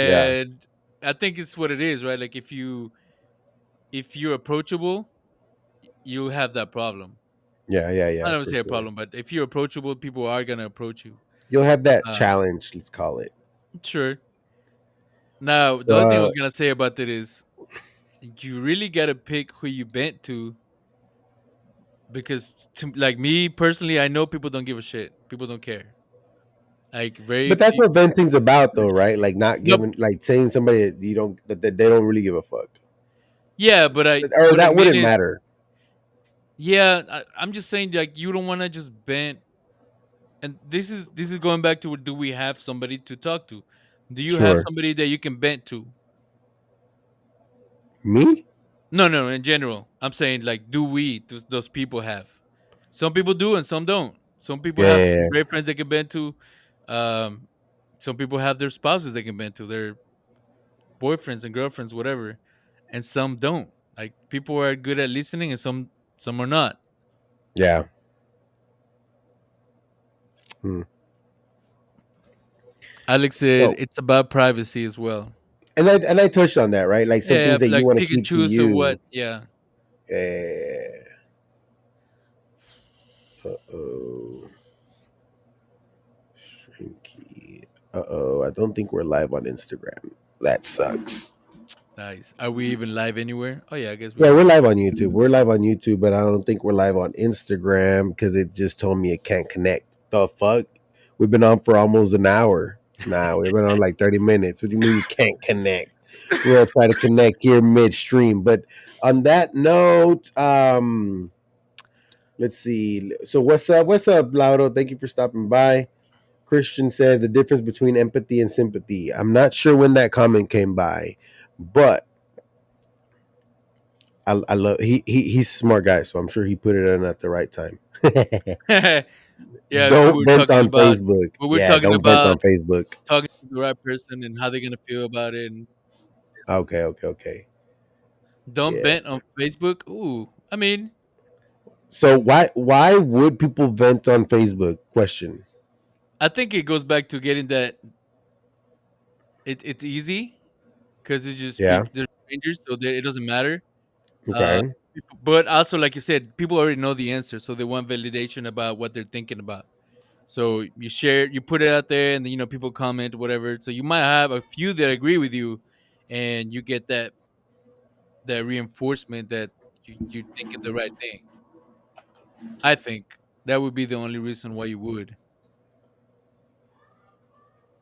S1: yeah,
S2: and I think it's what it is, right? Like if you're approachable, you have that problem.
S1: yeah, yeah,
S2: I
S1: yeah,
S2: don't
S1: for
S2: say a
S1: sure.
S2: problem, but if you're approachable, people are gonna approach you.
S1: You'll have that
S2: Uh,
S1: challenge, let's call it.
S2: sure. Now, the
S1: So,
S2: other thing I was gonna say about that is you really gotta pick who you vent to because like me personally, I know people don't give a shit. People don't care. Like very
S1: But that's
S2: few.
S1: what venting's about, though, right? Like not
S2: No,
S1: giving, like saying somebody that you don't that they don't really give a fuck,
S2: yeah, but I
S1: or
S2: what I
S1: that
S2: mean
S1: wouldn't
S2: is,
S1: matter.
S2: yeah, I'm just saying like you don't want to just vent. And this is going back to, do we have somebody to talk to? Do you have
S1: Sure,
S2: somebody that you can vent to?
S1: me,
S2: No, no, in general. I'm saying like, do we those people have? Some people do and some don't. Some people
S1: yeah,
S2: have
S1: yeah, yeah.
S2: great friends they can vent to. Um, some people have their spouses they can vent to, their boyfriends and girlfriends, whatever, and some don't. Like people are good at listening and some are not.
S1: Yeah. Hmm.
S2: Alex said
S1: So,
S2: it's about privacy as well.
S1: and I touched on that, right? Like some
S2: Yeah,
S1: things that you
S2: like
S1: want to
S2: pick and
S1: keep to
S2: choose of
S1: you.
S2: what. Yeah,
S1: Uh oh, Shrinky. I don't think we're live on Instagram. That sucks.
S2: nice. Are we even live anywhere? Oh yeah, I guess we
S1: Yeah,
S2: are.
S1: we're live on YouTube. We're live on YouTube, but I don't think we're live on Instagram because it just told me it can't connect. The fuck? We've been on for almost an hour. Nah, we've been on like 30 minutes. What do you mean you can't connect? We're gonna try to connect here midstream. But on that note, let's see. So what's up? What's up, Lauro? Thank you for stopping by. Christian said the difference between empathy and sympathy. I'm not sure when that comment came by, but I love he's a smart guy, so I'm sure he put it in at the right time.
S2: Yeah,
S1: Don't vent on Facebook.
S2: we were
S1: Yeah,
S2: talking
S1: don't vent
S2: about
S1: on Facebook.
S2: talking to the right person and how they're gonna feel about it. And
S1: Okay, okay, okay.
S2: don't
S1: Yeah.
S2: vent on Facebook. Ooh, I mean,
S1: So why would people vent on Facebook? Question.
S2: I think it goes back to getting that it's easy because it's just
S1: Yeah.
S2: people. They're strangers, so it doesn't matter. Uh,
S1: Okay.
S2: but also, like you said, people already know the answer, so they want validation about what they're thinking about. So you share, you put it out there, and then people comment, whatever. So you might have a few that agree with you, and you get that reinforcement that you're thinking the right thing. I think that would be the only reason why you would.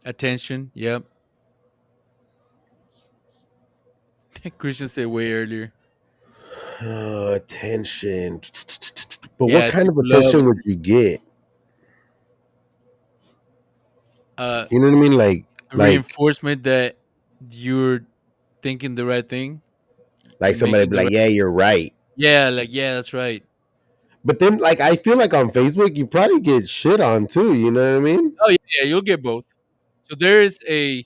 S2: Attention, yep. Christian said way earlier.
S1: Attention. But what
S2: Yeah,
S1: kind of
S2: people love
S1: attention would you get?
S2: uh
S1: You know what I mean? Like
S2: reinforcement that you're thinking the right thing.
S1: like
S2: You're
S1: somebody
S2: making
S1: be
S2: the
S1: like,
S2: right.
S1: yeah, you're right.
S2: Yeah, like yeah, that's right.
S1: But then like I feel like on Facebook you probably get shit on too, you know what I mean?
S2: Oh yeah, yeah, you'll get both. So there's a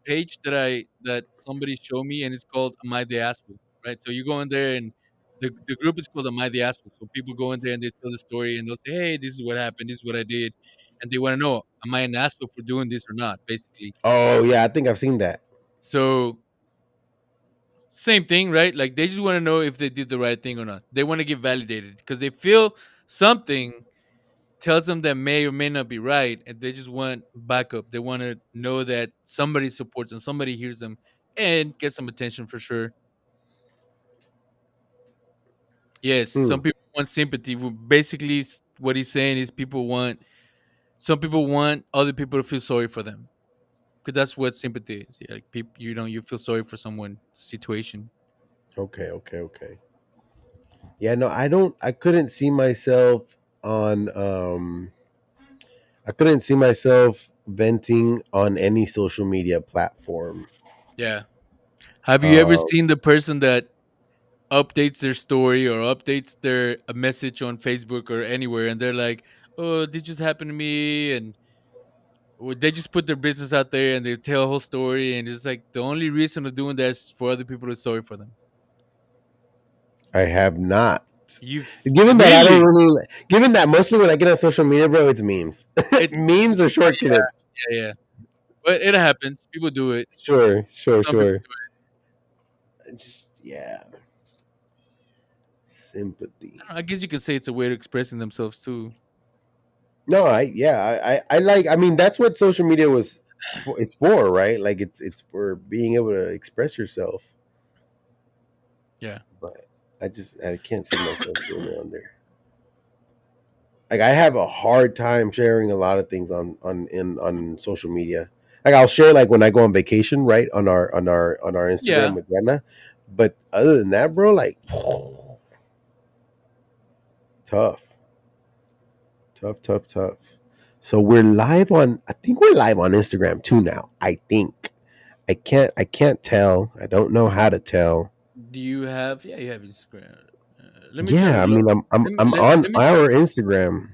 S2: page that somebody showed me, and it's called Am I the Asshole? Right. So you go in there, and the group is called Am I the Asshole? So people go in there and they tell the story, and they'll say, hey, this is what happened, this is what I did, and they want to know, am I an asshole for doing this or not? Basically.
S1: Oh yeah, I think I've seen that.
S2: So same thing, right? Like they just want to know if they did the right thing or not. They want to get validated because they feel something tells them that may or may not be right, and they just want backup. They want to know that somebody supports them, somebody hears them, and get some attention for sure. Yes,
S1: Hmm.
S2: some people want sympathy. Basically, what he's saying is some people want other people to feel sorry for them, because that's what sympathy is. Yeah, like people, you feel sorry for someone's situation.
S1: Okay, okay, okay. Yeah, no, I couldn't see myself on I couldn't see myself venting on any social media platform.
S2: Yeah. Have you ever
S1: Um
S2: seen the person that updates their story or updates their a message on Facebook or anywhere, and they're like, "Oh, this just happened to me," and they just put their business out there and they tell a whole story, and it's like the only reason of doing that is for other people to sorry for them.
S1: I have not.
S2: You
S1: Given that I don't
S2: really?
S1: really given that mostly when I get on social media, bro, it's memes.
S2: It's
S1: Memes or short clips.
S2: yeah, yeah. But it happens. People do it.
S1: Sure, sure,
S2: Some people
S1: sure.
S2: do it.
S1: Just yeah, sympathy.
S2: I guess you could say it's a way of expressing themselves too.
S1: No, I like. I mean, that's what social media was. It's for, right? Like it's for being able to express yourself.
S2: Yeah.
S1: But I can't see myself doing it on there. Like I have a hard time sharing a lot of things on social media. Like I'll share like when I go on vacation, right, on our Instagram
S2: Yeah.
S1: with Rena. But other than that, bro, like tough, tough. So we're live on. I think we're live on Instagram too now. I think. I can't tell. I don't know how to tell.
S2: Do you have? Yeah, you have Instagram. Let me try to
S1: Yeah, I
S2: log.
S1: mean, I'm on
S2: Let me
S1: our Instagram.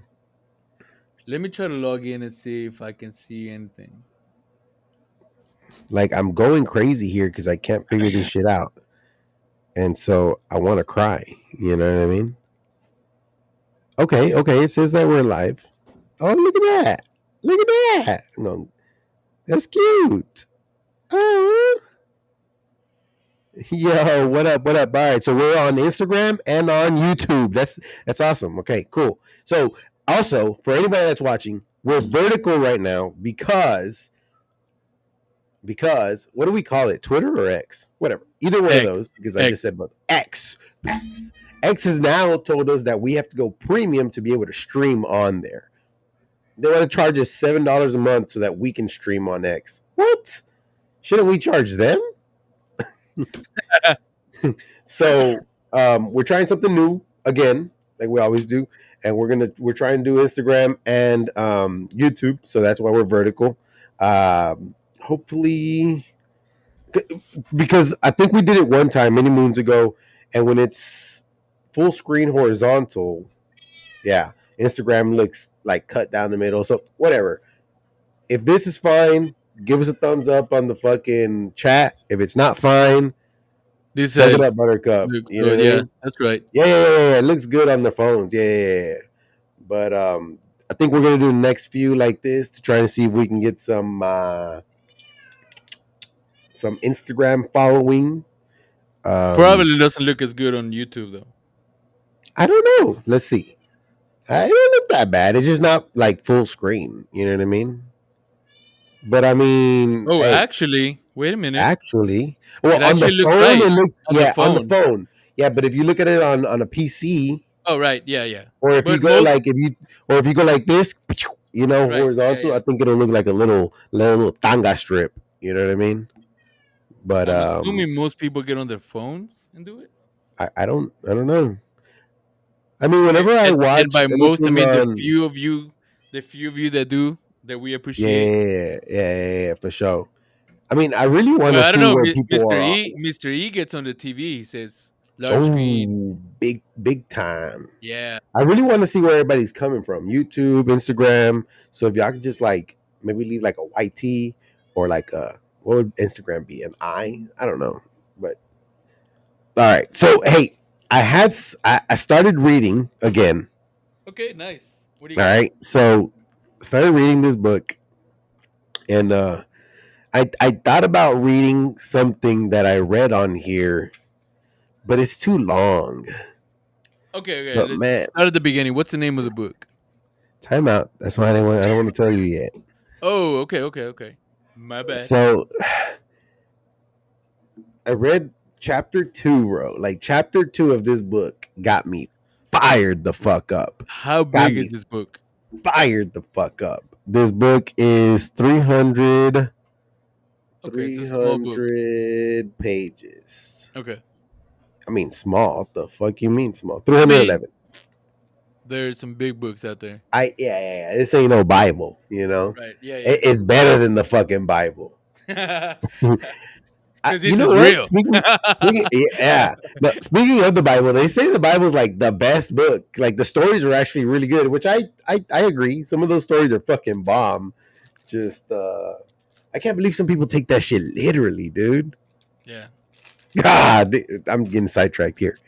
S2: try to log in and see if I can see anything.
S1: Like I'm going crazy here because I can't figure this shit out, and so I want to cry. You know what I mean? Okay. It says that we're live. Oh, look at that! Look at that! No, that's cute. Oh, yo, what up? What up? All right, so we're on Instagram and on YouTube. That's awesome. Okay, cool. So also for anybody that's watching, we're vertical right now because what do we call it? Twitter or X? Whatever. Either one of
S2: X
S1: those, because I just
S2: X.
S1: said both. X has now told us that we have to go premium to be able to stream on there. They want to charge us $7 a month so that we can stream on X. What? Shouldn't we charge them? So we're trying something new again, like we always do, and we're trying to do Instagram and YouTube. So that's why we're vertical. Hopefully, because I think we did it one time many moons ago, and when it's full screen horizontal, yeah, Instagram looks like cut down the middle. So whatever. If this is fine, give us a thumbs up on the fucking chat. If it's not fine,
S2: This
S1: suck it
S2: says
S1: up, Buttercup.
S2: looks
S1: You know
S2: good.
S1: what I
S2: Yeah,
S1: mean?
S2: that's right.
S1: Yeah. It looks good on the phones. Yeah. But I think we're gonna do the next few like this to try to see if we can get some Instagram following. Um,
S2: Probably doesn't look as good on YouTube though.
S1: I don't know. Let's see. It don't look that bad. It's just not like full screen. You know what I mean? But I mean,
S2: Oh,
S1: hey,
S2: actually, wait a minute.
S1: actually, well,
S2: It
S1: on the
S2: actually looks
S1: phone
S2: right
S1: it looks,
S2: on the
S1: yeah, on the
S2: phone.
S1: phone, yeah. But if you look at it on a PC,
S2: Oh, right. Yeah, yeah.
S1: or if you
S2: But
S1: go
S2: most
S1: like if you go like this,
S2: right. Yeah,
S1: horizontal, I
S2: yeah.
S1: think it'll look like a little tanga strip. You know what I mean? But
S2: I'm assuming most people get on their phones and do it.
S1: I don't know. I mean,
S2: And,
S1: whenever I
S2: and
S1: watch
S2: by most, I
S1: anything
S2: mean
S1: on,
S2: the few of you that do that we
S1: yeah,
S2: appreciate.
S1: yeah, for sure. I mean, I really want
S2: Well,
S1: to
S2: I don't
S1: see
S2: know.
S1: where people
S2: Mr.
S1: are.
S2: E, Mr. E gets on the TV. He says large screen.
S1: Oh, big time.
S2: Yeah.
S1: I really want to see where everybody's coming from. YouTube, Instagram. So if y'all could just like maybe leave like a YT or like a what would Instagram be? An I? I don't know. But all right. So hey, I started reading again.
S2: Okay. Nice. What do you
S1: All
S2: got?
S1: right. So I started reading this book and I thought about reading something that I read on here, but it's too long.
S2: Okay. Okay.
S1: But
S2: Let's
S1: man,
S2: start at the beginning. What's the name of the book?
S1: time out. That's why I don't want to tell you yet.
S2: Oh. Okay. Okay. Okay. My bad.
S1: So I read chapter two, bro. Like chapter two of this book got me fired the fuck up.
S2: How
S1: Got
S2: big is
S1: me
S2: this book?
S1: fired the fuck up. This book is 300
S2: Okay. It's a small book.
S1: pages.
S2: Okay.
S1: I mean small. What the fuck you mean small?
S2: I mean,
S1: 311.
S2: there's some big books out there.
S1: Yeah. This ain't no Bible, you know.
S2: Right. Yeah. Yeah.
S1: It's better than the fucking Bible.
S2: Because
S1: You
S2: this
S1: know
S2: is
S1: what?
S2: real.
S1: Speaking, yeah. No, speaking of the Bible, they say the Bible's like the best book. Like the stories are actually really good, which I agree. Some of those stories are fucking bomb. Just I can't believe some people take that shit literally, dude.
S2: Yeah.
S1: God, I'm getting sidetracked here.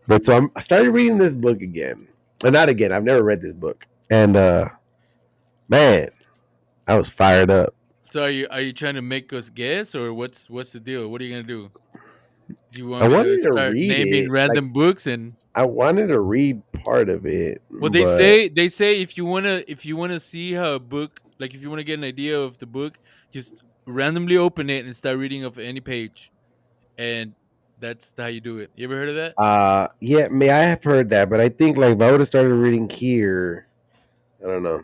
S1: But so I started reading this book again, and not again. I've never read this book, and man, I was fired up.
S2: So are you trying to make us guess, or what's the deal? What are you gonna do? Do you
S1: I
S2: want me to
S1: wanted to
S2: start
S1: read
S2: naming
S1: it. Like
S2: random books? And
S1: I wanted to read part of it,
S2: well,
S1: but
S2: they say if you wanna see how a book, like if you wanna get an idea of the book, just randomly open it and start reading off any page, and That's how you do it. You ever heard of that?
S1: Yeah, may I have heard that, but I think like if I would have started reading here, I don't know.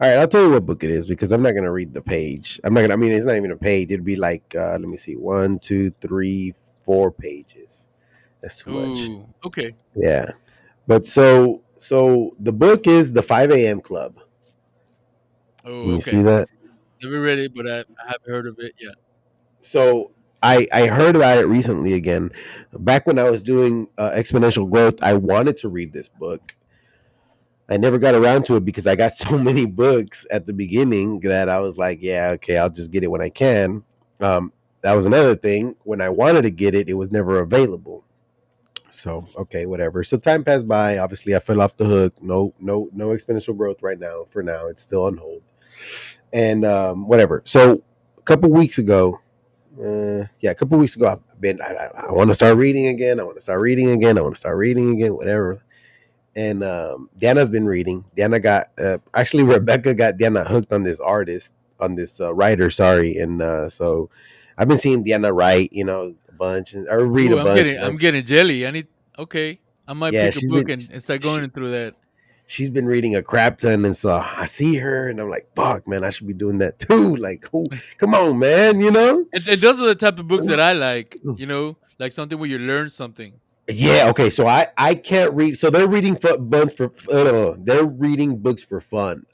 S1: All right, I'll tell you what book it is because I'm not gonna read the page. I'm not gonna. I mean, it's not even a page. It'd be like, let me see, one, two, three, 4 pages. That's too much.
S2: Ooh, okay.
S1: Yeah, but so the book is the 5 a.m. Club.
S2: Oh,
S1: Can you see
S2: okay.
S1: that?
S2: Never read it, but I have heard of it. Yeah.
S1: So I heard about it recently again. Back when I was doing exponential growth, I wanted to read this book. I never got around to it because I got so many books at the beginning that I was like, yeah, okay, I'll just get it when I can. That was another thing. When I wanted to get it, it was never available. So okay, whatever. So time passed by. Obviously, I fell off the hook. No exponential growth right now. For now, it's still on hold. And whatever. So a couple weeks ago, yeah, a couple weeks ago, I've been. I want to start reading again. I want to start reading again. I want to start reading again. Whatever. And Diana's been reading. Diana got actually Rebecca got Diana hooked on this artist, on this writer. Sorry, and so I've been seeing Diana write, a bunch, or read a
S2: Ooh,
S1: bunch.
S2: I'm getting jelly. I need. Okay, I might
S1: Yeah,
S2: pick a book and start
S1: she,
S2: going through that.
S1: she's been reading a crap ton, and so I see her, and I'm like, fuck, man, I should be doing that too. Like, who? Come on, man,
S2: And those are the type of books that I like. Like something where you learn something.
S1: Yeah, okay. So I can't read. So they're reading they're reading books for fun.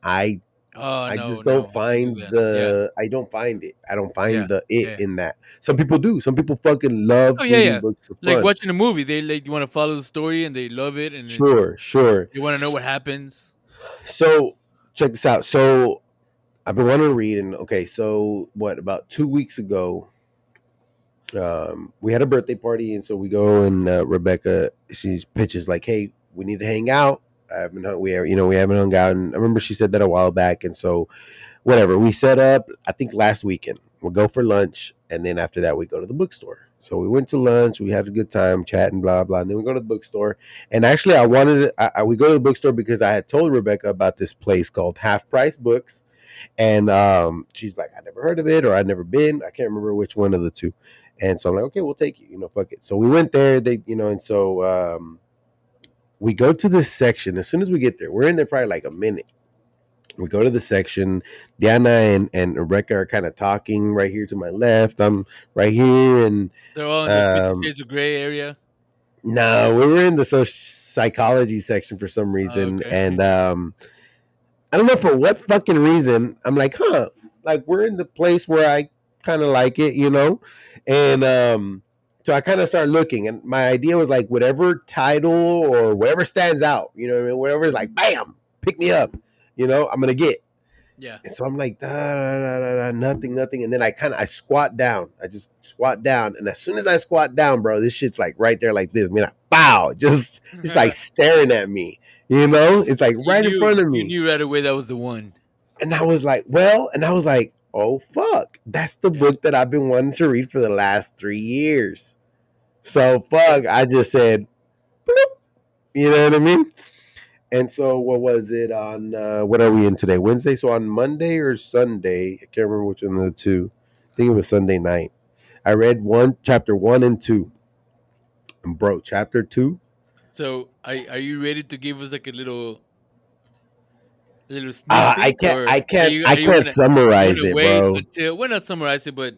S2: Oh
S1: I
S2: no,
S1: just don't
S2: no, I can do
S1: find
S2: that. Yeah,
S1: I don't find it. I don't
S2: yeah,
S1: find the it
S2: yeah.
S1: in that. Some people do. Some people fucking love
S2: Oh yeah,
S1: reading
S2: yeah.
S1: books for
S2: Like
S1: fun.
S2: watching a movie, they like you want to follow the story and they love it, and it's
S1: Sure, sure.
S2: they want to know what happens.
S1: So check this out. So I've been wanting to read, and okay, so what? About 2 weeks ago, we had a birthday party, and so we go, and Rebecca, she pitches like, "Hey, we need to hang out." I haven't hung, we haven't hung out, and I remember she said that a while back, and so whatever, we set up. I think last weekend we'll go for lunch, and then after that we go to the bookstore. So we went to lunch, we had a good time chatting, blah blah, and then we go to the bookstore. And actually, I wanted to, we go to the bookstore because I had told Rebecca about this place called Half Price Books, and she's like, I never heard of it, or I'd never been. I can't remember which one of the two. And so I'm like, okay, we'll take you. Fuck it. So we went there. And so we go to this section. As soon as we get there, we're in there probably like a minute. We go to the section. Diana and Rebecca are kind of talking right here to my left. I'm right here, and
S2: They're all in the Fifty
S1: um,
S2: Shades of Grey area.
S1: no, we were in the social psychology section for some reason,
S2: Okay.
S1: and I don't know for what fucking reason. I'm like, huh, like we're in the place where I kind of like it, and so I kind of start looking, and my idea was like whatever title or whatever stands out, what I mean, whatever is like, bam, pick me up, I'm gonna get.
S2: Yeah.
S1: And so I'm like, da, da, da, da, da, nothing, nothing. And then I squat down. I just squat down. And as soon as I squat down, bro, this shit's like right there like this. I mean, like, bow, just like staring at me. It's like right in front of
S2: You
S1: me.
S2: knew right away that was the one.
S1: And I was like, well, and I was like, oh fuck. That's the
S2: Yeah.
S1: book that I've been wanting to read for the last 3 years. So fuck, I just said, bloop, you know what I mean? And so, what was it on? What are we in today? Wednesday. So on Monday or Sunday, I can't remember which one of the two. I think it was Sunday night. I read chapter 1 and 2. And bro, chapter 2.
S2: So are you ready to give us like a little sneak
S1: I
S2: peek,
S1: can't.
S2: or
S1: I
S2: are
S1: can't.
S2: you
S1: I
S2: are you
S1: can't
S2: gonna you
S1: summarize
S2: gonna
S1: it,
S2: wait
S1: bro.
S2: until we're not summarize it, but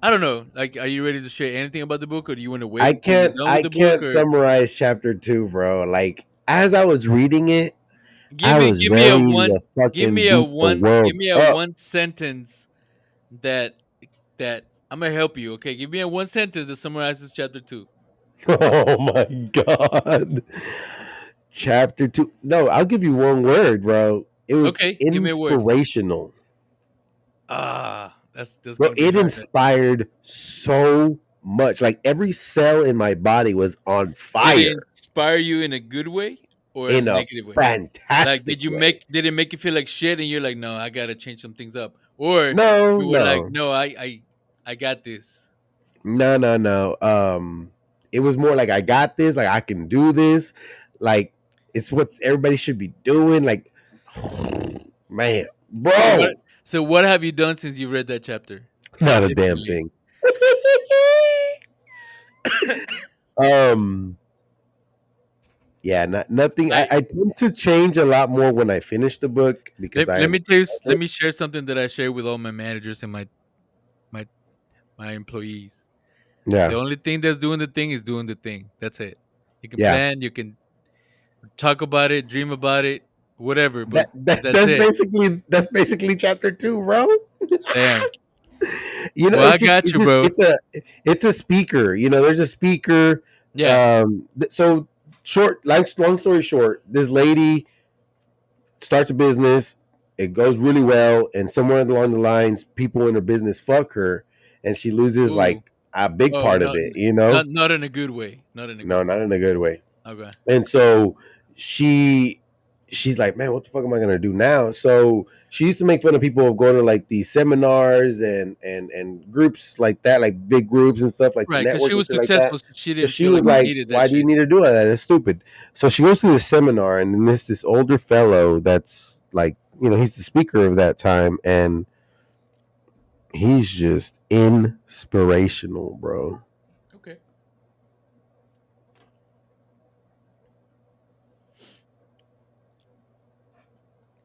S2: I don't know. Like, are you ready to share anything about the book, or do you want to wait
S1: I
S2: until you're
S1: can't.
S2: done with
S1: I
S2: the book,
S1: can't
S2: or
S1: summarize chapter 2, bro. Like as I was reading it,
S2: give
S1: I
S2: me
S1: was
S2: give me a
S1: ready to
S2: one give
S1: fucking
S2: me a
S1: beat the
S2: one give
S1: world
S2: me a
S1: up.
S2: one sentence that that I'm gonna help you. Okay, give me a one sentence that summarizes chapter 2.
S1: Oh my god. Chapter 2. No, I'll give you one word, bro. It was
S2: Okay, give me a word.
S1: inspirational.
S2: That's
S1: Bro,
S2: gonna be
S1: it
S2: hard.
S1: inspired so much. Like every cell in my body was on
S2: Did it
S1: fire
S2: inspire you in a good way or a
S1: in a
S2: negative way? Like,
S1: fantastic way.
S2: did it make you feel like shit and you're like, no, I gotta change some things up, or
S1: No,
S2: you were like,
S1: no.
S2: no, I got this.
S1: No, no, no. It was more like I got this, like I can do this. Like it's what everybody should be doing. Like man,
S2: So what?
S1: bro,
S2: So what have you done since you read that chapter?
S1: not a damn
S2: Differently.
S1: thing. um, yeah, nothing. I,
S2: like
S1: I tend to change a lot more when I finish the book because
S2: let me tell you, let
S1: it.
S2: me share something that I share with all my managers and my my employees. The
S1: Yeah,
S2: only thing that's doing the thing is doing the thing. That's it. You can
S1: yeah.
S2: plan, you can talk about it, dream about it, whatever,
S1: That,
S2: but
S1: that
S2: that's
S1: that's
S2: it.
S1: basically chapter two, bro.
S2: Damn.
S1: You know,
S2: Well, I got you, bro.
S1: it's a speaker. You know, there's a speaker.
S2: Yeah.
S1: So short, like long story short, this lady starts a business. It goes really well, and somewhere along the lines, people in her business fuck her, and she loses
S2: Ooh.
S1: like a big
S2: Oh,
S1: part of
S2: not
S1: it. You know,
S2: not in a good way. Not in a
S1: no,
S2: good way.
S1: not in a good way.
S2: Okay.
S1: And so she she's like, man, what the fuck am I gonna do now? So she used to make fun of people of going to like these seminars and groups like that, like big groups and stuff, like to
S2: Right, because she
S1: network and
S2: was
S1: shit like that.
S2: successful, so she
S1: So
S2: didn't
S1: she
S2: feel like
S1: was
S2: she
S1: like,
S2: needed that
S1: why do you
S2: shit.
S1: need to do all that? That's stupid. So she goes to this seminar, and then this older fellow that's like, he's the speaker of that time, and he's just inspirational, bro.
S2: Okay.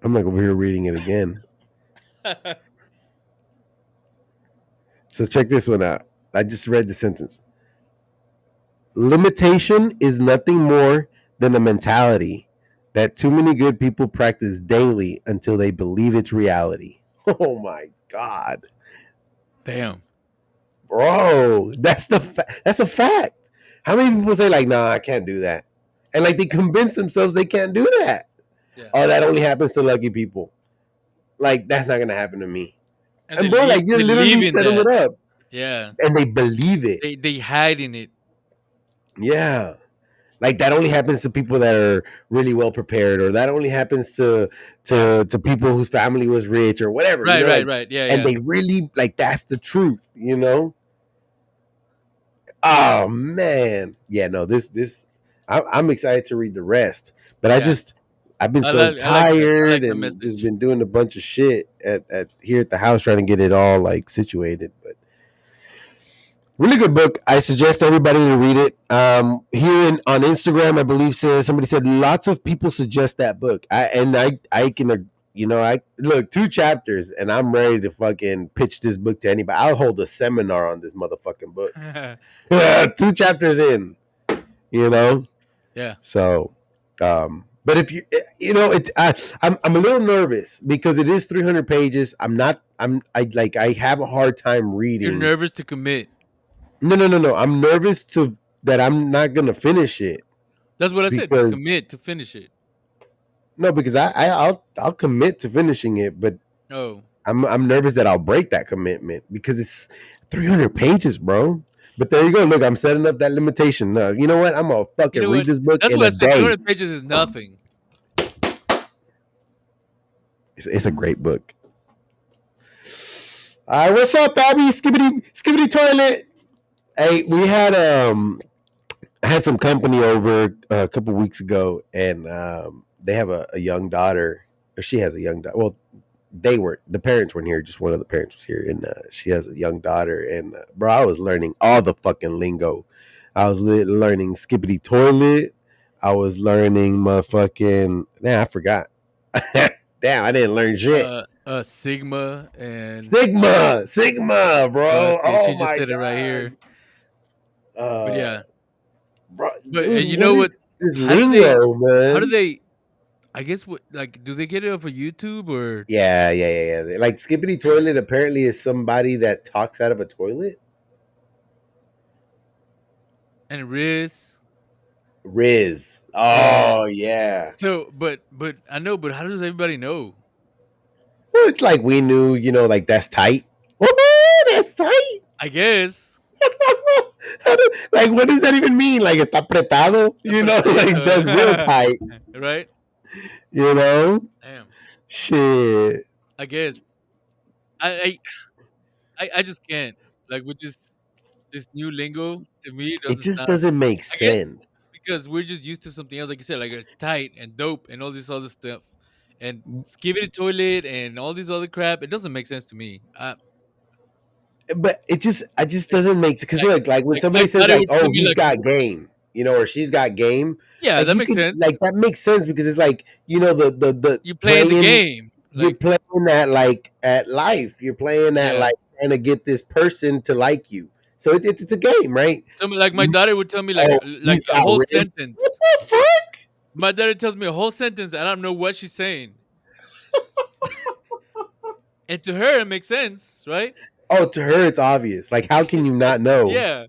S1: I'm like over here reading it again. So check this one out. I just read the sentence. Limitation is nothing more than a mentality that too many good people practice daily until they believe it's reality. Oh my god,
S2: Damn.
S1: bro, that's a fact. How many people say like, "Nah, I can't do that," and like they convince themselves they can't do that?
S2: Yeah.
S1: Oh, that only happens to lucky people. Like that's not gonna happen to me.
S2: And
S1: And bro, like you're
S2: they live
S1: literally
S2: in
S1: setting
S2: that.
S1: it up,
S2: Yeah.
S1: and they believe it.
S2: They hide in it.
S1: Yeah. Like that only happens to people that are really well prepared, or that only happens to
S2: Yeah.
S1: people whose family was rich or whatever,
S2: Right, right,
S1: like,
S2: right. Yeah,
S1: and
S2: yeah.
S1: they really like that's the truth. Oh man, yeah, no, I'm excited to read the rest, but
S2: Yeah.
S1: I've been so
S2: I like that. I
S1: tired
S2: like the
S1: and just
S2: message.
S1: been doing a bunch of shit at here at the house trying to get it all like situated, but really good book. I suggest everybody to read it. On Instagram, I believe somebody said lots of people suggest that book. I can I look 2 chapters and I'm ready to fucking pitch this book to anybody. I'll hold a seminar on this motherfucking book. 2 chapters in, you know.
S2: Yeah.
S1: So, but if I'm a little nervous because it is 300 pages. I'm not. I have a hard time
S2: You're
S1: reading.
S2: nervous to commit.
S1: No, no, no, no. I'm nervous that I'm not gonna finish it
S2: That's what I said, to
S1: because
S2: commit, to finish it.
S1: no, because I'll commit to finishing it, but
S2: Oh.
S1: I'm nervous that I'll break that commitment because it's 300 pages, bro. But there you go. Look, I'm setting up that limitation. No, you know what? I'm gonna
S2: You
S1: fucking
S2: know
S1: read
S2: what?
S1: this book
S2: That's
S1: in
S2: what I
S1: a
S2: said.
S1: day.
S2: 200 pages is nothing.
S1: It's a great book. All right, what's up, Abby? Skibbity toilet. Hey, we had some company over a couple weeks ago, and they have a young daughter. Or she has a young daughter. Well, the parents weren't here. Just one of the parents was here, and she has a young daughter. And bro, I was learning all the fucking lingo. I was learning skippity toilet. I was learning motherfucking. Nah, I forgot. Damn, I didn't learn shit.
S2: Sigma and
S1: Sigma, bro.
S2: see, she
S1: Oh
S2: just
S1: my
S2: said it right
S1: god.
S2: here. But
S1: Uh,
S2: yeah.
S1: bro,
S2: But
S1: dude,
S2: and you
S1: what
S2: know
S1: is
S2: what?
S1: this
S2: How do they?
S1: lingo,
S2: How do
S1: man?
S2: they? I guess what, like, do they get it off of YouTube or
S1: Yeah, yeah, yeah, yeah. Like skippity toilet apparently is somebody that talks out of a toilet.
S2: and Riz?
S1: Riz.
S2: Yeah.
S1: Oh yeah.
S2: So, but I know, but how does everybody know?
S1: Well, it's like we knew, like that's tight. Woohoo, that's tight.
S2: I guess.
S1: Like, what does that even mean? Like, está apretado? Like that's real
S2: Apretadito.
S1: tight.
S2: Right?
S1: You know,
S2: Damn.
S1: shit.
S2: I guess. I I just can't. Like with this new lingo, to me it
S1: It
S2: doesn't
S1: just
S2: sound.
S1: doesn't make
S2: I guess
S1: sense.
S2: because we're just used to something else, like you said, like tight and dope and all this other stuff, and skivvy toilet and all this other crap. It doesn't make sense to me.
S1: but it just doesn't make, because
S2: Like
S1: like when
S2: my
S1: somebody says
S2: daughter
S1: like,
S2: would tell
S1: oh,
S2: me
S1: he's
S2: like,
S1: got game, or she's got game,
S2: yeah,
S1: like
S2: that
S1: you
S2: makes
S1: could,
S2: sense.
S1: like that makes sense, because it's like, the
S2: You playing the
S1: playing,
S2: game,
S1: you're
S2: like
S1: playing that, like, at life, you're playing that,
S2: yeah.
S1: like, trying to get this person to like you, so it's a game, right?
S2: So like my daughter would tell me
S1: Oh,
S2: like
S1: he's
S2: a
S1: got
S2: whole
S1: wrist. What
S2: sentence.
S1: the fuck?
S2: My daughter tells me a whole sentence. And I don't know what she's saying, and to her it makes sense, right?
S1: Oh, to her it's obvious. Like, how can you not know?
S2: Yeah.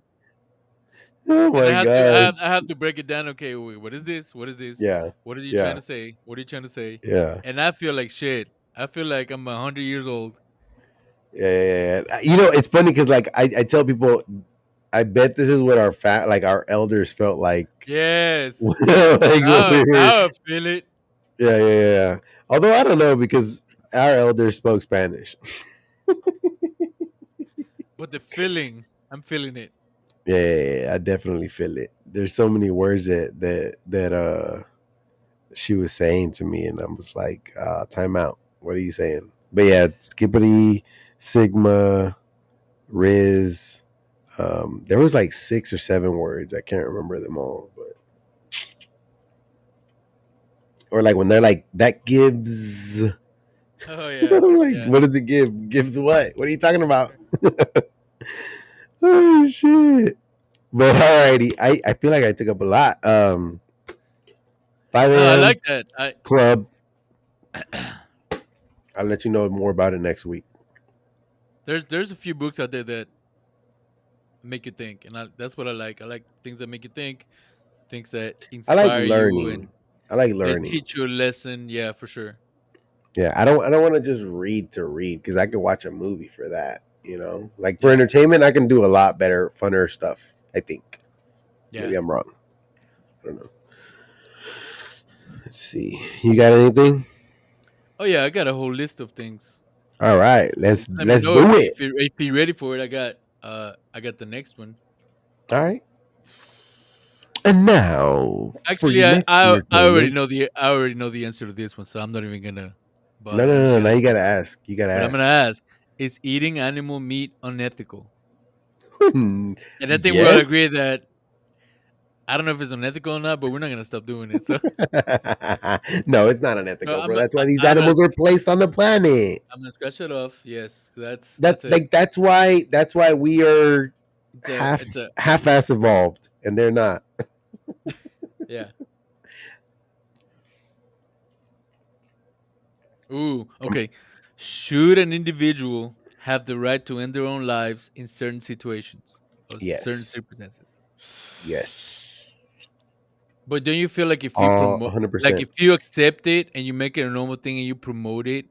S1: Oh
S2: And
S1: my
S2: I
S1: gosh.
S2: have to break it down. Okay, wait, what is this? What is this?
S1: Yeah.
S2: What are you trying
S1: Yeah.
S2: to say? What are you trying to say?
S1: Yeah.
S2: And I feel like shit. I feel like I'm 100 years old.
S1: Yeah. It's funny because, like, I tell people, I bet this is what like our elders felt like,
S2: Yes.
S1: like when we were,
S2: Now I feel it.
S1: yeah. Although I don't know, because our elders spoke Spanish.
S2: But the feeling, I'm feeling it.
S1: Yeah, I definitely feel it. There's so many words that she was saying to me, and I was like, time out. What are you saying? But yeah, Skippity, Sigma, Riz. There was like 6 or 7 words. I can't remember them all, but, or like when they're like, that gives.
S2: Oh yeah,
S1: I'm like,
S2: yeah.
S1: what does it give? Gives what? What are you talking about? Oh shit! But alrighty, I feel like I took up a lot. 5
S2: No, I
S1: a.m.
S2: like that. I
S1: club. I'll let you know more about it next week.
S2: there's a few books out there that make you think, and that's what I like. I like things that make you think, things that
S1: I like
S2: inspire you,
S1: learning.
S2: and
S1: I like
S2: they
S1: learning.
S2: teach you a lesson. Yeah, for sure.
S1: Yeah, I don't want to just read to read, because I could watch a movie for that. Like for
S2: Yeah,
S1: entertainment, I can do a lot better, funner stuff. I think.
S2: yeah.
S1: Maybe I'm wrong. I don't know. Let's see. You got anything?
S2: Oh yeah, I got a whole list of things.
S1: All right,
S2: Just let me
S1: let's
S2: know
S1: do it.
S2: if you're ready for it. I got the next one.
S1: All right. And now for
S2: Actually,
S1: your next entertainment.
S2: I already know the answer to this one, so I'm not even gonna
S1: No,
S2: bother.
S1: no,
S2: I'm
S1: no,
S2: just
S1: no. Now
S2: gonna
S1: you gotta ask. You gotta
S2: But I'm gonna
S1: ask.
S2: ask: is eating animal meat unethical? And I think we'll
S1: Yes.
S2: agree that I don't know if it's unethical or not, but we're not gonna stop doing it. So,
S1: No, it's not
S2: so
S1: unethical, bro. That's why these animals
S2: I'm
S1: are placed on the planet.
S2: gonna scratch it off. Yes,
S1: That
S2: that's it.
S1: like that's why we are
S2: It's a
S1: half-ass evolved, and they're not.
S2: yeah. Ooh,
S1: Come,
S2: okay. Should an individual have the right to end their own lives in certain situations or certain
S1: yes,
S2: circumstances?
S1: yes,
S2: But don't you feel like if you
S1: all
S2: promote, like
S1: 100%.
S2: if you accept it and you make it a normal thing and you promote it,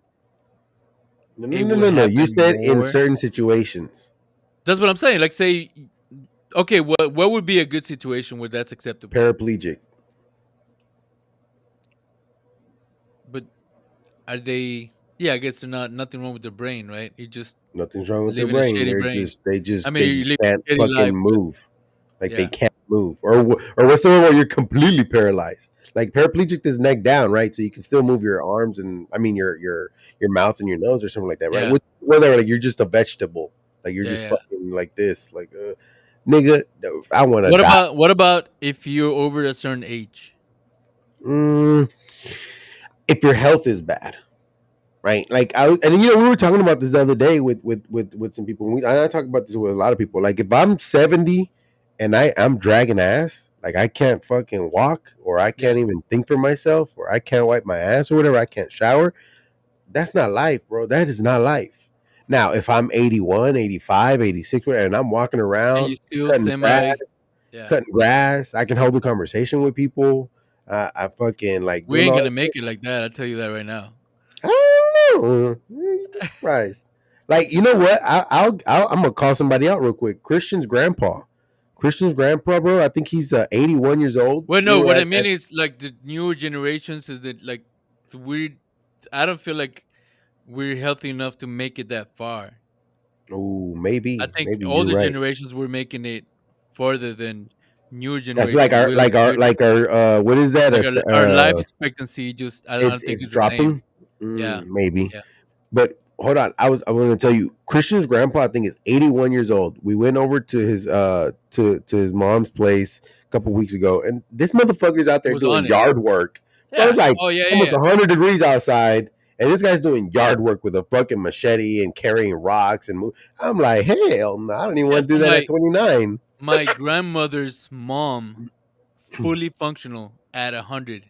S1: No, no,
S2: it
S1: no,
S2: would
S1: no, no. You
S2: happen
S1: said in
S2: more?
S1: certain situations,
S2: That's what I'm saying. Like, say, okay, what would be a good situation where that's acceptable?
S1: paraplegic.
S2: But are they? Yeah, I guess they're not. Nothing wrong with their brain, right? You just
S1: Nothing's wrong with their
S2: living a
S1: brain.
S2: shitty
S1: They're
S2: brain.
S1: just they
S2: I
S1: just
S2: mean,
S1: they
S2: you
S1: just
S2: live
S1: can't
S2: a shitty
S1: fucking
S2: life, but
S1: move. Like they
S2: yeah,
S1: can't move, or what's the one where you're completely paralyzed? Like paraplegic is neck down, right? So you can still move your arms, and I mean your mouth and your nose or something like that, right?
S2: yeah,
S1: Where they're like, you're just a vegetable, like you're
S2: yeah,
S1: just
S2: yeah.
S1: fucking like this, like, nigga, I want to die.
S2: What about if you're over a certain age?
S1: Mm, if your health is bad, right? Like and we were talking about this the other day with some people. I talk about this with a lot of people. Like if I'm 70 and I'm dragging ass, like I can't fucking walk, or I
S2: Yeah,
S1: can't even think for myself, or I can't wipe my ass or whatever, I can't shower. That's not life, bro. That is not life. Now, if I'm 81, 85, 86, and I'm walking
S2: and you
S1: around
S2: still
S1: cutting grass,
S2: semi. Yeah,
S1: I can hold a conversation with people. I fucking like
S2: we
S1: doing
S2: ain't
S1: all
S2: gonna
S1: that shit.
S2: make it like that. I'll tell you that right now.
S1: I don't know. You'd be surprised. Like, you know what? I'm gonna call somebody out real quick. Christian's grandpa. Christian's grandpa, bro. I think he's 81 years old.
S2: Well,
S1: We
S2: no,
S1: were
S2: what I
S1: at
S2: mean is like the newer generations is that like we. I don't feel like we're healthy enough to make it that far.
S1: oh,
S2: I
S1: maybe,
S2: think
S1: maybe you're
S2: older
S1: right.
S2: generations were making it farther than newer
S1: That's like
S2: generations
S1: our
S2: will.
S1: what is that?
S2: Like our life expectancy just I don't think
S1: It's
S2: it's the same.
S1: dropping.
S2: Yeah,
S1: Maybe,
S2: yeah.
S1: but hold on. I want to tell you, Christian's grandpa I think is 81 years old. We went over to his to his mom's place a couple weeks ago, and this motherfucker's out
S2: It
S1: there
S2: was
S1: doing
S2: on it.
S1: yard work. Bro, it's
S2: Yeah.
S1: like
S2: Oh yeah, yeah,
S1: almost
S2: yeah.
S1: 100 degrees outside, and this guy's doing yard work with a fucking machete and carrying rocks and I'm like, hell no, I don't even
S2: Yeah.
S1: want to do
S2: So
S1: that at 29.
S2: my grandmother's mom, fully functional at 100.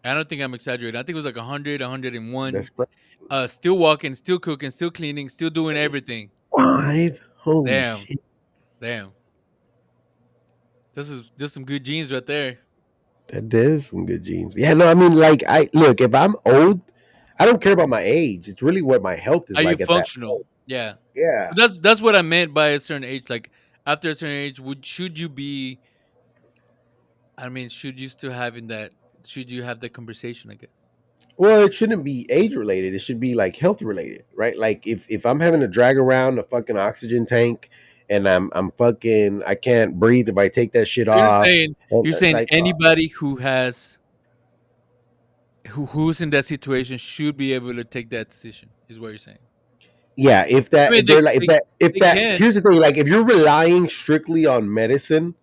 S2: I don't think I'm exaggerating. I think it was like 100, 101.
S1: That's crazy.
S2: Still walking, still cooking, still cleaning, still doing everything.
S1: Five. Holy
S2: Damn,
S1: shit.
S2: damn. This some good genes right there.
S1: That is some good genes. Yeah, no, I mean, like, I look, if I'm old, I don't care about my age. It's really what my health is
S2: Are you
S1: like at that
S2: functional?
S1: point.
S2: Yeah.
S1: Yeah.
S2: So that's what I meant by a certain age. Like after a certain age, would should you be? I mean, should you still having that? Should you have that conversation? I guess.
S1: Well, it shouldn't be age related. It should be like health related, right? Like if I'm having to drag around a fucking oxygen tank and I'm fucking I can't breathe if I take that shit
S2: So
S1: off.
S2: you're saying
S1: Like
S2: anybody who has who's in that situation should be able to take that decision. Is what you're saying.
S1: yeah,
S2: I mean,
S1: if they're like if
S2: they
S1: that
S2: can.
S1: here's the thing, like if you're relying strictly on medicine,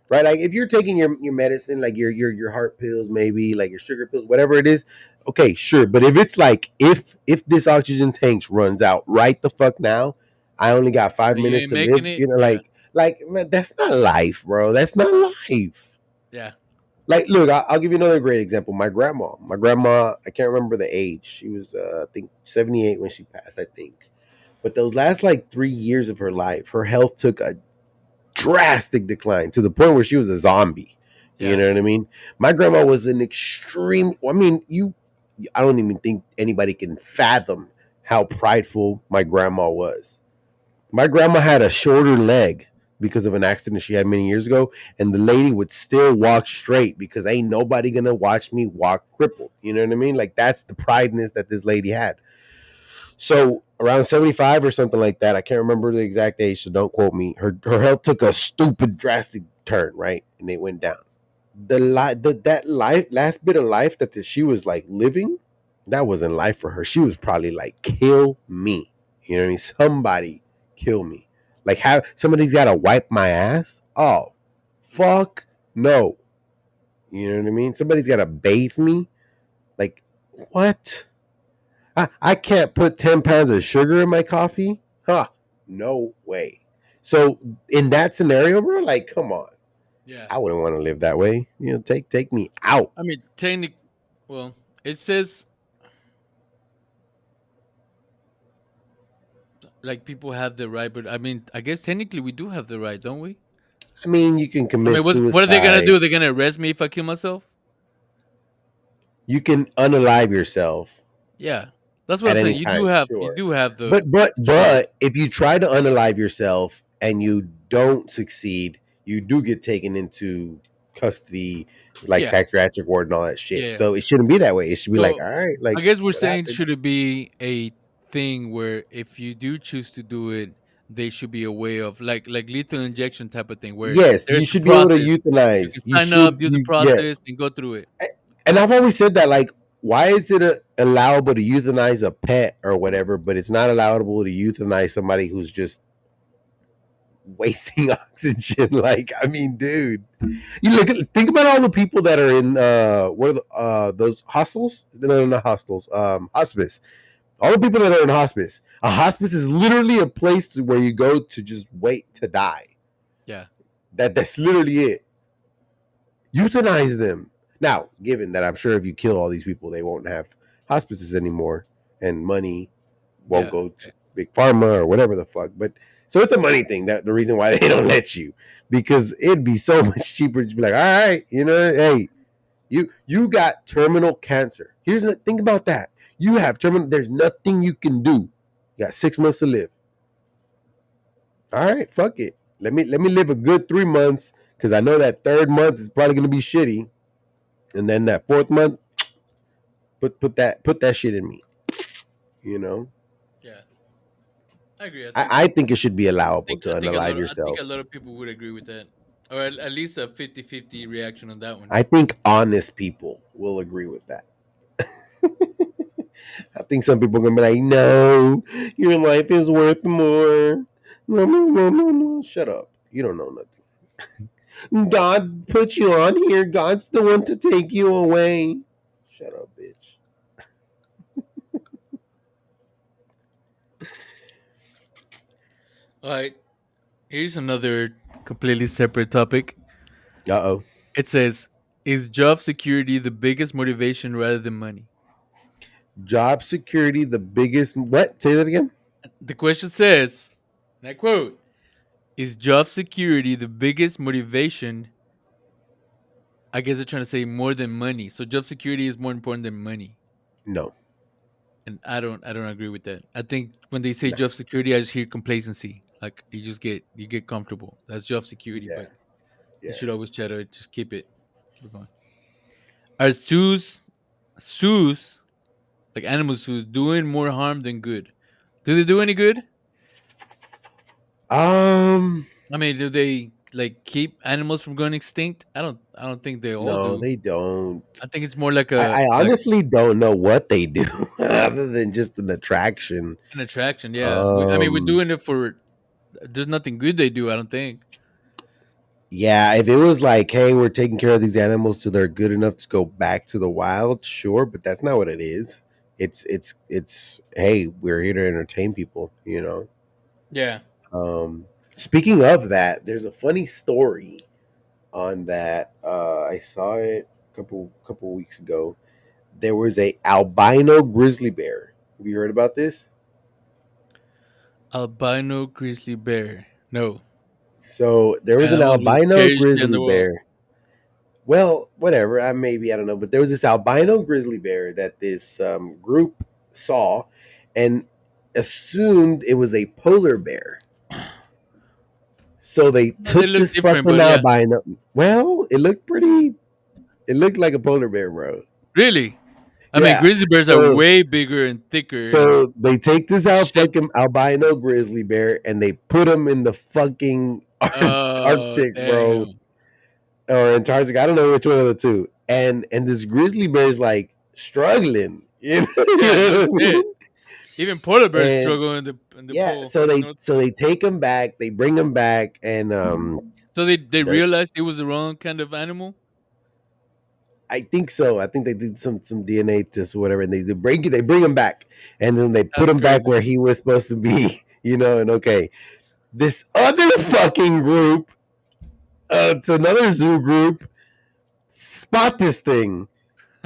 S1: right? Like if you're taking your medicine, like your heart pills, maybe like your sugar pills, whatever it is, okay, sure. But if it's like if this oxygen tank runs out right the fuck now, I only got five
S2: You
S1: minutes
S2: ain't
S1: to live,
S2: making it.
S1: you know,
S2: Yeah.
S1: like man, that's not life, bro. That's not life.
S2: Yeah.
S1: Like, look, I'll give you another great example. My grandma, I can't remember the age. She was, I think, 78 when she passed, I think. But those last like 3 years of her life, her health took a drastic decline to the point where she was a zombie. You
S2: Yeah.
S1: know what I mean? My grandma was an extreme. I mean, I don't even think anybody can fathom how prideful my grandma was. My grandma had a shorter leg because of an accident she had many years ago, and the lady would still walk straight because ain't nobody gonna watch me walk crippled. You know what I mean? Like that's the prideness that this lady had. So around 75 or something like that, I can't remember the exact age, so don't quote me. Her health took a stupid drastic turn, right? And it went down. That life last bit of life that she was like living, that wasn't life for her. She was probably like, kill me. You know what I mean? Somebody kill me. Like have somebody's gotta wipe my ass? Oh, fuck no. You know what I mean? Somebody's gotta bathe me. Like, what? I can't put 10 pounds of sugar in my coffee? Huh. No way. So in that scenario, bro, like, come on.
S2: Yeah.
S1: I wouldn't want to live that way. You know, take me out.
S2: I mean, technic. Well, it says like people have the right, but I mean, I guess technically we do have the right, don't we?
S1: I mean, you can
S2: I mean,
S1: commit
S2: what are they gonna
S1: suicide.
S2: do? They're gonna arrest me if I kill myself?
S1: You can unalive yourself
S2: Yeah, that's what
S1: at
S2: I'm
S1: any
S2: saying.
S1: time,
S2: You
S1: sure.
S2: do have
S1: But
S2: the choice.
S1: if you try to unalive yourself and you don't succeed, you do get taken into custody, like
S2: Yeah,
S1: psychiatric ward and all that
S2: yeah,
S1: shit.
S2: yeah.
S1: So it shouldn't be that way. It should be like,
S2: So
S1: all right,
S2: I
S1: like
S2: guess we're
S1: what
S2: saying
S1: happened?
S2: should it be a thing where if you do choose to do it, they should be a way of like lethal injection type of thing where
S1: Yes,
S2: there's
S1: you
S2: a
S1: should be able to
S2: process. You can
S1: euthanize. You
S2: sign up,
S1: should
S2: do the
S1: you yes.
S2: process, and go through it.
S1: And I've always said that, like, why is it allowable to euthanize a pet or whatever, but it's not allowable to euthanize somebody who's just wasting oxygen? Like, I mean, dude, you think about all the people that are in what are those hostels? No, not hostels. Hospice. All the people that are in hospice. A hospice is literally a place where you go to just wait to die.
S2: Yeah,
S1: That's literally it. Euthanize them. Now, given that I'm sure if you kill all these people, they won't have hospices anymore, and money won't
S2: yeah,
S1: go to big pharma or whatever the fuck. But so it's a money thing. That the reason why they don't let you, because it'd be so much cheaper to be like, all right, you know, hey, you got terminal cancer. Here's the think about that. You have terminal. There's nothing you can do. You got 6 months to live. All right, fuck it. Let me live a good 3 months because I know that third month is probably gonna be shitty, and then that fourth month, put that shit in me. You know,
S2: yeah. I agree.
S1: I think it should be allowable to
S2: I think a lot
S1: unalive
S2: of I think a
S1: yourself.
S2: lot of people would agree with that, or at least a 50-50 reaction on that one.
S1: I think honest people will agree with that. I think some people are gonna be like, "No, your life is worth more." No, no, no, no, no. Shut up. You don't know nothing. God put you on here. God's the one to take you away. Shut up, bitch.
S2: All right, here's another completely separate topic.
S1: Uh oh.
S2: It says, "Is job security the biggest motivation rather than money?"
S1: Job security, the biggest. What? Say that again.
S2: The question says, and I quote, "Is job security the biggest motivation?" I guess they're trying to say more than money. So job security is more important than money.
S1: No.
S2: And I don't agree with that. I think when they say
S1: No.
S2: job security, I just hear complacency. Like you get comfortable. That's job security,
S1: Yeah.
S2: but you
S1: Yeah.
S2: should always try to just keep it going. Are zoos like animal zoos doing more harm than good? Do they do any good?
S1: Um.
S2: I mean, do they like keep animals from going extinct? I don't think they all
S1: No,
S2: do.
S1: they don't.
S2: I think it's more like
S1: I
S2: like
S1: honestly don't know what they do other than just an attraction.
S2: an attraction. Yeah, I mean, we're
S1: Um.
S2: doing it for. There's nothing good they do. I don't think.
S1: Yeah, if it was like, hey, we're taking care of these animals till they're good enough to go back to the wild, sure, but that's not what it is. It's hey, we're here to entertain people, you know.
S2: Yeah.
S1: Speaking of that, there's a funny story on that. I saw it a couple weeks ago. There was a albino grizzly bear. Have you heard about this?
S2: Albino grizzly bear. No.
S1: So there was
S2: Yeah,
S1: an
S2: that must be the
S1: albino
S2: scariest shit in
S1: grizzly
S2: the world.
S1: bear. Well, whatever. I don't know, but there was this albino grizzly bear that this group saw and assumed it was a polar bear. So they
S2: Well, they
S1: took
S2: look
S1: this
S2: different,
S1: fucking
S2: but yeah.
S1: albino. Well, it looked pretty. It looked like a polar bear, bro.
S2: Really? I mean,
S1: Yeah.
S2: grizzly bears are
S1: So
S2: way bigger and thicker and
S1: so they take this out
S2: shaped.
S1: fucking albino grizzly bear and they put him in the fucking
S2: Oh,
S1: Arctic, bro,
S2: damn.
S1: or Antarctica. I don't know which one of the two. And this grizzly bear is like struggling, you know, you
S2: Yeah,
S1: know
S2: no
S1: what I
S2: shit.
S1: mean?
S2: Even polar bears
S1: And
S2: struggle in the
S1: yeah,
S2: pool.
S1: so they
S2: No.
S1: so they take him back, they bring him back, and
S2: So they
S1: they're-
S2: realized it was the wrong kind of animal.
S1: I think so. I think they did some DNA test or whatever, and they bring him back, and then they put
S2: That's
S1: him back
S2: crazy.
S1: where he was supposed to be, you know. And okay, this other fucking group, it's another zoo group, spot this thing.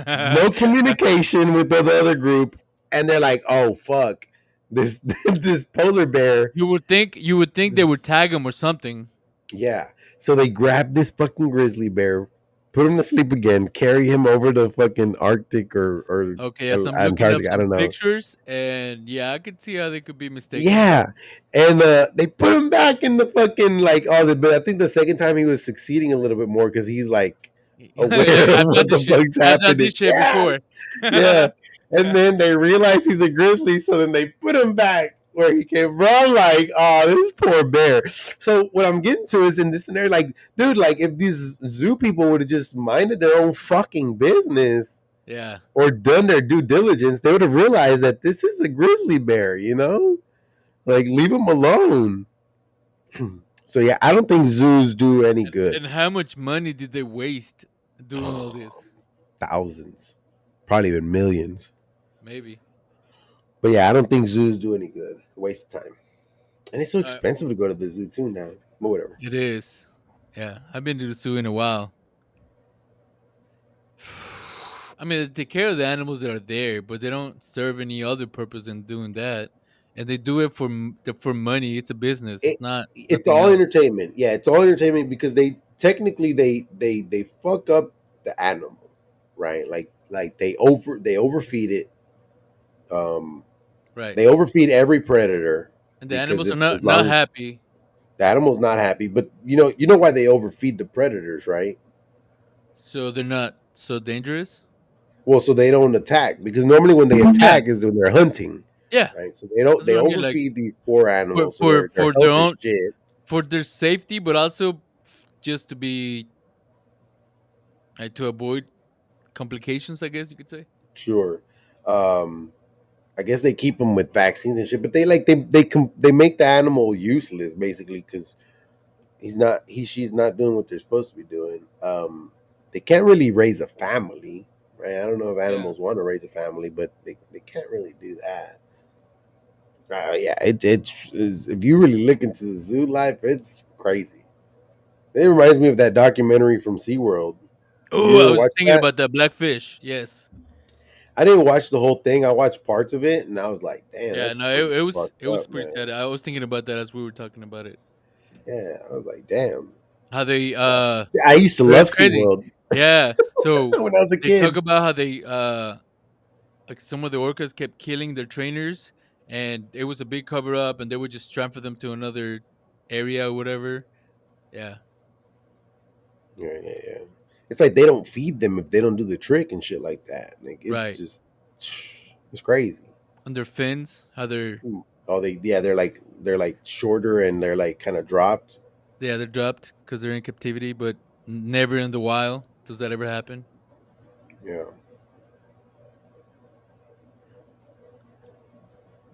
S1: No communication with the other group, and they're like, "Oh fuck, this this polar bear."
S2: You would think they would
S1: This,
S2: tag him or something.
S1: yeah, so they grab this fucking grizzly bear, put him to sleep again, carry him over to fucking Arctic or
S2: Okay, yes, I'm looking up
S1: Antarctica. I
S2: some
S1: don't know.
S2: pictures, and yeah, I could see how they could be mistaken.
S1: Yeah, and they put him back in the fucking like oh, but I think the second time he was succeeding a little bit more because he's like aware of
S2: I've done
S1: what
S2: this
S1: the
S2: shit.
S1: fuck's
S2: I've done this
S1: happening.
S2: shit
S1: Yeah,
S2: before.
S1: yeah. And then they realize he's a grizzly, so then they put him back where he came from. I'm like, oh, this poor bear. So what I'm getting to is in this scenario, like, dude, like if these zoo people would have just minded their own fucking business
S2: Yeah.
S1: or done their due diligence, they would have realized that this is a grizzly bear, you know? Like, leave him alone. So yeah, I don't think zoos do any good.
S2: And how much money did they waste doing all this?
S1: Thousands, probably even millions.
S2: Maybe.
S1: But yeah, I don't think zoos do any good. Waste of time. And it's so
S2: Uh,
S1: expensive to go to the zoo too now. But whatever.
S2: it is. Yeah, I've been to the zoo in a while. I mean, they take care of the animals that are there, but they don't serve any other purpose in doing that. And they do it for money. It's a business.
S1: It
S2: It's not
S1: it's
S2: nothing
S1: all
S2: else.
S1: entertainment. Yeah, it's all entertainment because they technically they fuck up the animal, right? Like they overfeed it. Um,
S2: Right.
S1: they overfeed every predator
S2: And the
S1: because
S2: animals are
S1: if
S2: not
S1: as
S2: not
S1: long as
S2: happy,
S1: the animal's not happy, but you know why they overfeed the predators, right?
S2: so they're not so dangerous.
S1: Well, so they don't attack because normally when they
S2: Yeah.
S1: attack is when they're hunting,
S2: Yeah.
S1: right? So they
S2: That's what I mean. Like
S1: overfeed these poor
S2: for
S1: animals, so
S2: for
S1: their
S2: for their
S1: health is
S2: own
S1: shit.
S2: for their safety, but also just to be to avoid complications. I guess you could say.
S1: Sure. Um, I guess they keep them with vaccines and shit, but they make the animal useless basically because she's not doing what they're supposed to be doing. They can't really raise a family, right? I don't know if
S2: Yeah.
S1: animals want to raise a family, but they can't really do that. Yeah, it's if you really look into the zoo life, it's crazy. It reminds me of that documentary from SeaWorld.
S2: Oh,
S1: You
S2: I
S1: ever
S2: was
S1: watch
S2: thinking
S1: that?
S2: about that blackfish. Yes.
S1: I didn't watch the whole thing. I watched parts of it, and I was like, "Damn,
S2: Yeah.
S1: that's
S2: No,
S1: pretty
S2: it
S1: fucked
S2: was
S1: up,
S2: pretty
S1: man."
S2: sad. I was thinking about that as we were talking about it.
S1: Yeah, I was like, "Damn."
S2: How they
S1: I used to
S2: but
S1: love
S2: it's crazy.
S1: SeaWorld
S2: Yeah. So
S1: when I was a
S2: they talk
S1: kid.
S2: about how they like some of the orcas kept killing their trainers, and it was a big cover up, and they would just transfer them to another area or whatever. Yeah.
S1: Yeah, yeah, yeah. It's like they don't feed them if they don't do the trick and shit like that. Like it's
S2: Right.
S1: just, it's crazy.
S2: On their fins, how they're
S1: Oh, they're like shorter and they're like kind of dropped.
S2: yeah, they're dropped because they're in captivity, but never in the wild. Does that ever happen?
S1: Yeah,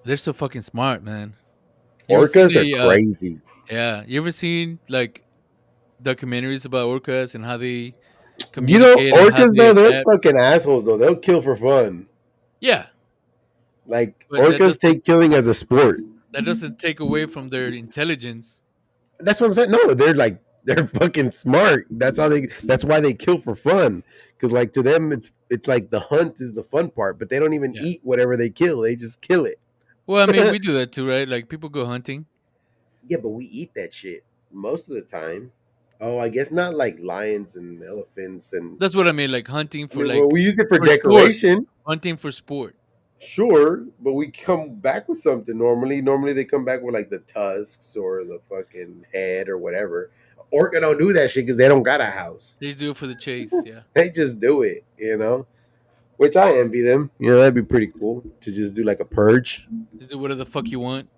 S2: They're so fucking smart, man. You ever seen
S1: orcas are
S2: a
S1: crazy.
S2: yeah, you ever seen like documentaries about orcas and how they
S1: You know,
S2: communicate and how
S1: orcas
S2: they
S1: though, they're
S2: adapt?
S1: fucking assholes though. They'll kill for fun.
S2: Yeah,
S1: Like
S2: but
S1: orcas take killing as a sport.
S2: that doesn't take away from their intelligence.
S1: That's what I'm saying. No, they're fucking smart. That's why they kill for fun. Because like to them, it's like the hunt is the fun part, but they don't even
S2: Yeah.
S1: eat whatever they kill. They just kill it.
S2: Well, I mean, we do that too, right? Like people go hunting.
S1: Yeah, but we eat that shit most of the time. Oh, I guess not like lions and elephants and
S2: That's what I mean, like hunting
S1: I
S2: for
S1: mean, well,
S2: like
S1: we use it for
S2: for sport.
S1: decoration,
S2: Hunting for sport.
S1: sure, but we come back with something normally. Normally they come back with like the tusks or the fucking head or whatever. Orca don't do that shit because they don't got a house.
S2: They just do it for the chase. Yeah,
S1: They just do it, you know. Which I envy them. You know, that'd be pretty cool to just do like a purge.
S2: just do whatever the fuck you want.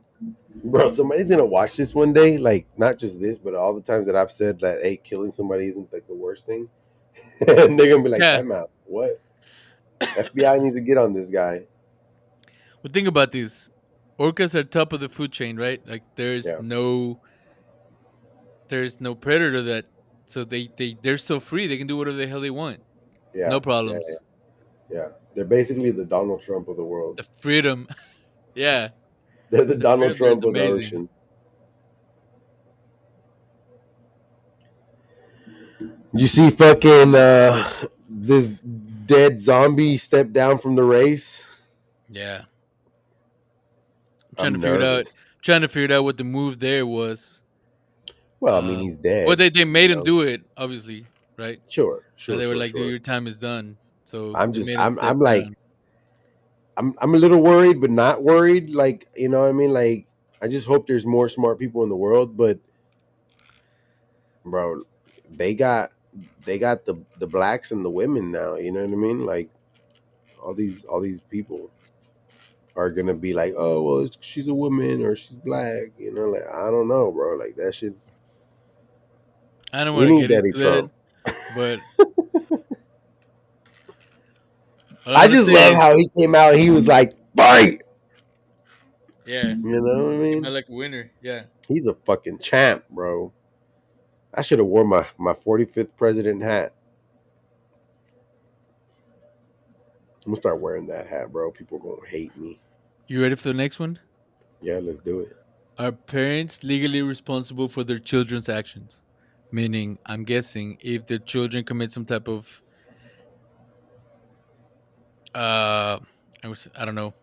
S1: Bro, somebody's gonna watch this one day. Like, not just this, but all the times that I've said that, hey, killing somebody isn't like the worst thing. And they're gonna be like,
S2: Yeah.
S1: time out. What? FBI needs to get on this guy.
S2: But think about this: orcas are top of the food chain, right? Like
S1: Yeah,
S2: there's no predator that, so they're so free they can do whatever the hell they want.
S1: yeah,
S2: No
S1: yeah,
S2: problems.
S1: yeah. They're basically the Donald Trump of the world.
S2: The freedom, yeah,
S1: They're the
S2: the
S1: Donald
S2: freedom there is
S1: Trump of the
S2: amazing.
S1: ocean. Did you see fucking this dead zombie step down from the race?
S2: Yeah, I'm
S1: I'm nervous.
S2: trying to figure out what the move there was.
S1: Well, I mean, he's
S2: Well,
S1: dead.
S2: they
S1: You
S2: made him
S1: know,
S2: do it, obviously, right?
S1: sure,
S2: And
S1: sure,
S2: they were
S1: sure,
S2: like, "Dude,
S1: sure.
S2: your time is done." So
S1: I'm
S2: they
S1: just,
S2: made him step
S1: I'm like,
S2: down.
S1: I'm a little worried, but not worried. Like, you know what I mean? Like, I just hope there's more smart people in the world. But, bro, they got, they got the blacks and the women now. You know what I mean? Like, all these people are gonna be like, oh well, she's a woman or she's black. You know, like I don't know, bro. Like that shit's.
S2: I don't
S1: We
S2: want to
S1: need
S2: get into
S1: Daddy
S2: that,
S1: Trump.
S2: but all I'm
S1: I
S2: gonna
S1: just
S2: say
S1: love
S2: is,
S1: how he came out. He was like, fight.
S2: yeah,
S1: You know what I
S2: came
S1: mean?
S2: out like a winner. Yeah.
S1: He's a fucking champ, bro. I should have worn my 45th president hat. I'm gonna start wearing that hat, bro. People are gonna hate me.
S2: You ready for the next one?
S1: Yeah, let's do it.
S2: Are parents legally responsible for their children's actions? Meaning, I'm guessing if the children commit some type of uh I don't know,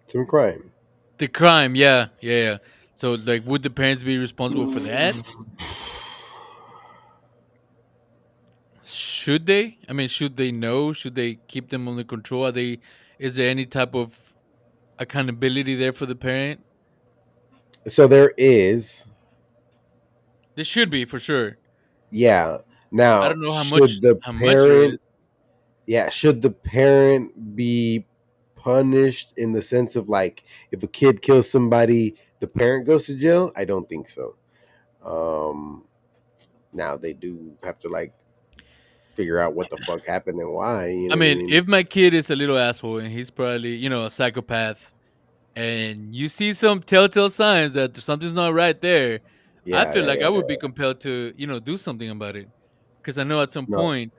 S1: Some crime.
S2: the crime, yeah, yeah, yeah. So like would the parents be responsible for that? Should they? I mean, should they know? Should they keep them under control? Are they is there any type of accountability there for the parent?
S1: So there is,
S2: There should be for sure.
S1: yeah.
S2: I
S1: Now,
S2: don't know
S1: should the
S2: how much there is.
S1: parent, yeah, should the parent be punished in the sense of like if a kid kills somebody, the parent goes to jail? I don't think so. Um, Now they do have to like figure out what the fuck happened and why. You
S2: I
S1: know what I
S2: mean,
S1: mean?
S2: if my kid is a little asshole and he's probably, a psychopath, and you see some telltale signs that something's not right there, I
S1: Yeah,
S2: feel
S1: yeah,
S2: like
S1: yeah.
S2: I would be compelled to, do something about it. Because I know at some
S1: No,
S2: point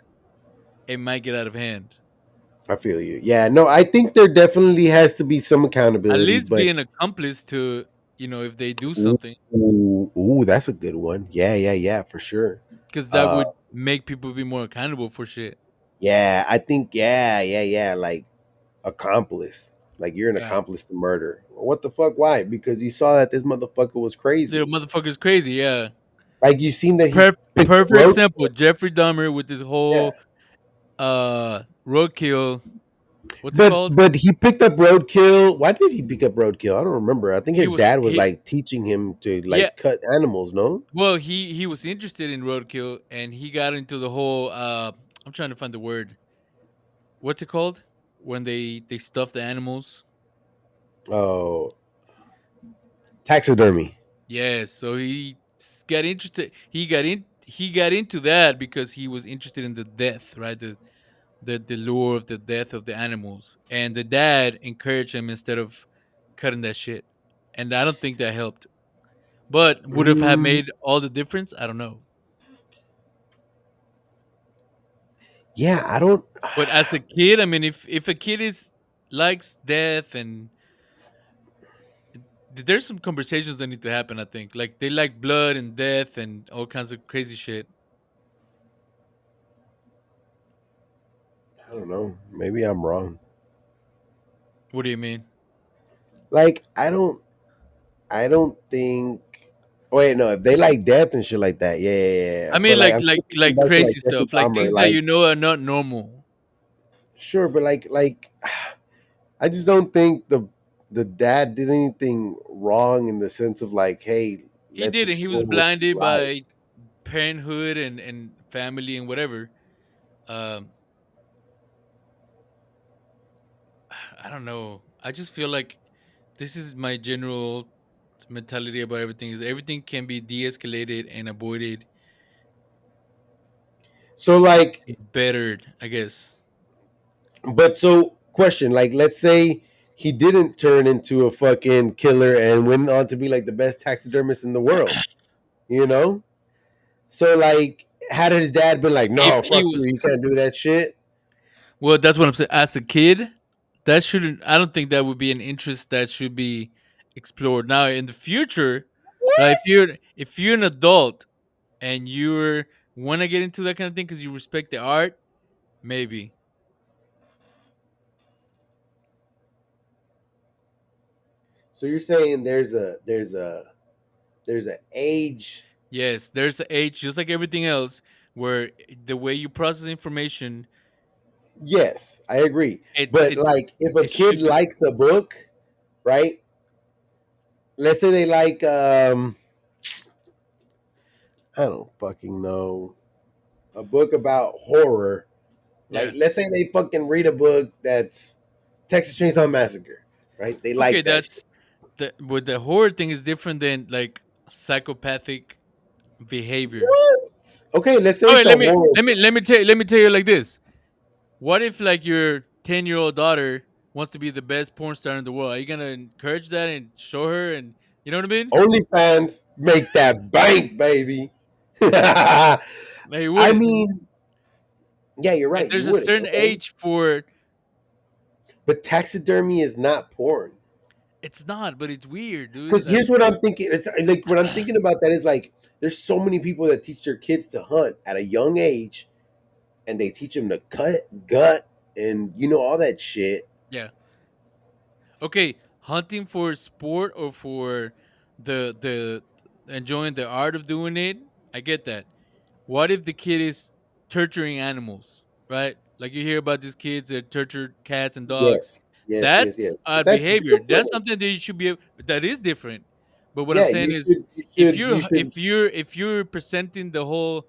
S2: it might get out of hand.
S1: I feel you. Yeah, no, I think there definitely has to be some
S2: At
S1: accountability,
S2: least
S1: but
S2: be an accomplice to, if they do
S1: ooh,
S2: something,
S1: ooh, that's a good one. Yeah, yeah, yeah, for sure.
S2: because that
S1: Uh,
S2: would make people be more accountable for shit.
S1: yeah, I think, yeah, yeah, yeah, like accomplice. Like you're an
S2: Yeah.
S1: accomplice to murder. What the fuck? Why? Because you saw that this motherfucker was
S2: Little
S1: crazy.
S2: motherfucker's crazy, yeah.
S1: Like you seen that he picked the
S2: Perfect
S1: road.
S2: example. Jeffrey Dahmer with this
S1: Yeah,
S2: whole roadkill. What's it
S1: but
S2: called?
S1: he picked up roadkill. Why did he pick up roadkill? I don't remember. I think
S2: He
S1: his
S2: was
S1: dad was
S2: he
S1: like teaching him to
S2: Yeah.
S1: like cut animals. No.
S2: Well, he was interested in roadkill, and he got into the whole. I'm trying to find the word. What's it called when they stuff the animals?
S1: Oh, taxidermy.
S2: Yes. So got interested. He got into that because he was interested in the death, right? The lure of the death of the animals, and the dad encouraged him instead of cutting that shit. And I don't think that helped. But would have
S1: Mm,
S2: made all the difference? I don't know.
S1: yeah, I don't.
S2: But as a kid, I mean, if a kid is likes death and there's some conversations that need to happen. I think like they like blood and death and all kinds of crazy shit.
S1: I don't know. Maybe I'm wrong.
S2: What do you mean?
S1: Like I don't. I don't think. Wait, no. If they like death and shit like that, yeah, yeah, yeah.
S2: I
S1: Yeah. But
S2: mean,
S1: like
S2: like
S1: I'm
S2: like
S1: still thinking
S2: like
S1: back to like
S2: crazy
S1: Jeffrey
S2: stuff, like
S1: Dahmer.
S2: things that
S1: Like
S2: are not normal.
S1: sure, but like I just don't think the dad did anything wrong in the sense of like, hey,
S2: He
S1: let's
S2: didn't. He was
S1: explore what you
S2: blinded
S1: like.
S2: by parenthood and family and whatever. Um, I don't know. I just feel like this is my general mentality about everything. Is everything can be de-escalated and avoided,
S1: So like,
S2: bettered, I guess.
S1: but so question, like, let's say he didn't turn into a fucking killer and went on to be like the best taxidermist in the world, you know? So like, had his dad been like,
S2: If
S1: no,
S2: he
S1: fuck you,
S2: was
S1: you can't do that shit.
S2: Well, that's what I'm saying. As a kid, that shouldn't. I don't think that would be an interest that should be explored. Now, in the future, like
S1: What?
S2: if you're an adult and you're want to get into that kind of thing because you respect the art, maybe.
S1: So you're saying there's a age.
S2: Yes, there's an age, just like everything else, where the way you process information,
S1: Yes, I agree. But
S2: it's
S1: like, if a
S2: it
S1: kid
S2: should be.
S1: likes a book, right? Let's say they like I don't fucking know, a book about horror. Like
S2: Yeah.
S1: let's say they fucking read a book that's Texas Chainsaw Massacre, right? They
S2: Okay,
S1: like that shit.
S2: that's but the horror thing is different than like psychopathic behavior.
S1: What? Okay, let's say
S2: Okay,
S1: it's a horror book.
S2: let me tell you like this. What if like your 10-year-old daughter wants to be the best porn star in the world? Are you gonna encourage that and show her and you know what I mean?
S1: OnlyFans make that bank, baby. I
S2: No, you wouldn't.
S1: mean, yeah, you're
S2: And
S1: right. You
S2: there's a
S1: wouldn't.
S2: certain
S1: Okay,
S2: age for
S1: but taxidermy is not porn.
S2: it's not, but it's weird, dude.
S1: Because
S2: Like
S1: here's what I'm thinking. It's like what I'm thinking about that is like there's so many people that teach their kids to hunt at a young age, and they teach them to cut, gut, and all that shit.
S2: yeah. Okay, hunting for sport or for the enjoying the art of doing it, I get that. What if the kid is torturing animals, right? Like you hear about these kids that torture cats and dogs.
S1: Yes, yes, yes,
S2: That's
S1: yes. But
S2: odd
S1: that's
S2: behavior. That's
S1: different.
S2: something that you should be. That is different. But what I'm
S1: Yeah,
S2: saying
S1: you
S2: is,
S1: should, you should, you should.
S2: if you're presenting the whole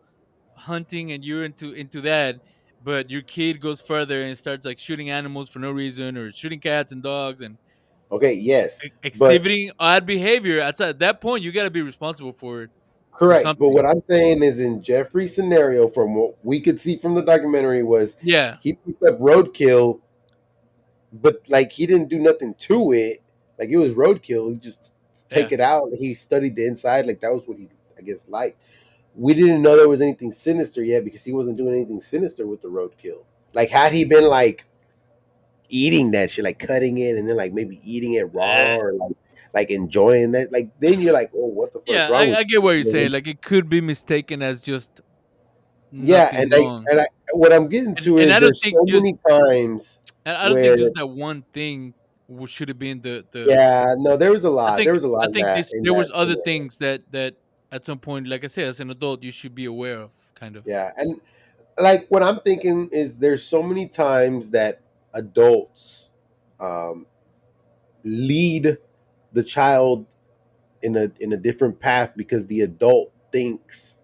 S2: hunting and you're into that, but your kid goes further and starts like shooting animals for no reason or shooting cats and dogs and
S1: Okay, yes, but
S2: exhibiting odd behavior outside at that point, you got to be responsible for it. or
S1: Correct. But
S2: something.
S1: what I'm saying is, in Jeffrey's scenario, from what we could see from the documentary, was
S2: Yeah,
S1: he picked up roadkill, but like he didn't do nothing to it. Like it was roadkill. He just take
S2: yeah.
S1: it out. He studied the inside. Like that was what he, I guess, liked. We didn't know there was anything sinister yet because he wasn't doing anything sinister with the roadkill. Like had he been like eating that shit, like cutting it and then like maybe eating it raw
S2: Uh,
S1: or like enjoying that, like then you're like, oh, what the fuck's
S2: yeah,
S1: wrong with
S2: I get what you're
S1: you?
S2: saying. Like it could be mistaken as just
S1: Yeah,
S2: nothing
S1: and
S2: wrong.
S1: what I'm getting to
S2: And
S1: is
S2: I don't
S1: there's
S2: think
S1: so
S2: just
S1: many times
S2: and I don't think
S1: where
S2: just that one thing should have been the.
S1: yeah, no, there was a
S2: I
S1: lot.
S2: think
S1: There was a lot
S2: I
S1: of
S2: think
S1: that
S2: this
S1: in
S2: there
S1: that
S2: was other
S1: scenario.
S2: things that at some point, like I said, as an adult, you should be aware of, kind of.
S1: Yeah, and like what I'm thinking is there's so many times that adults um, lead the child in a different path because the adult thinks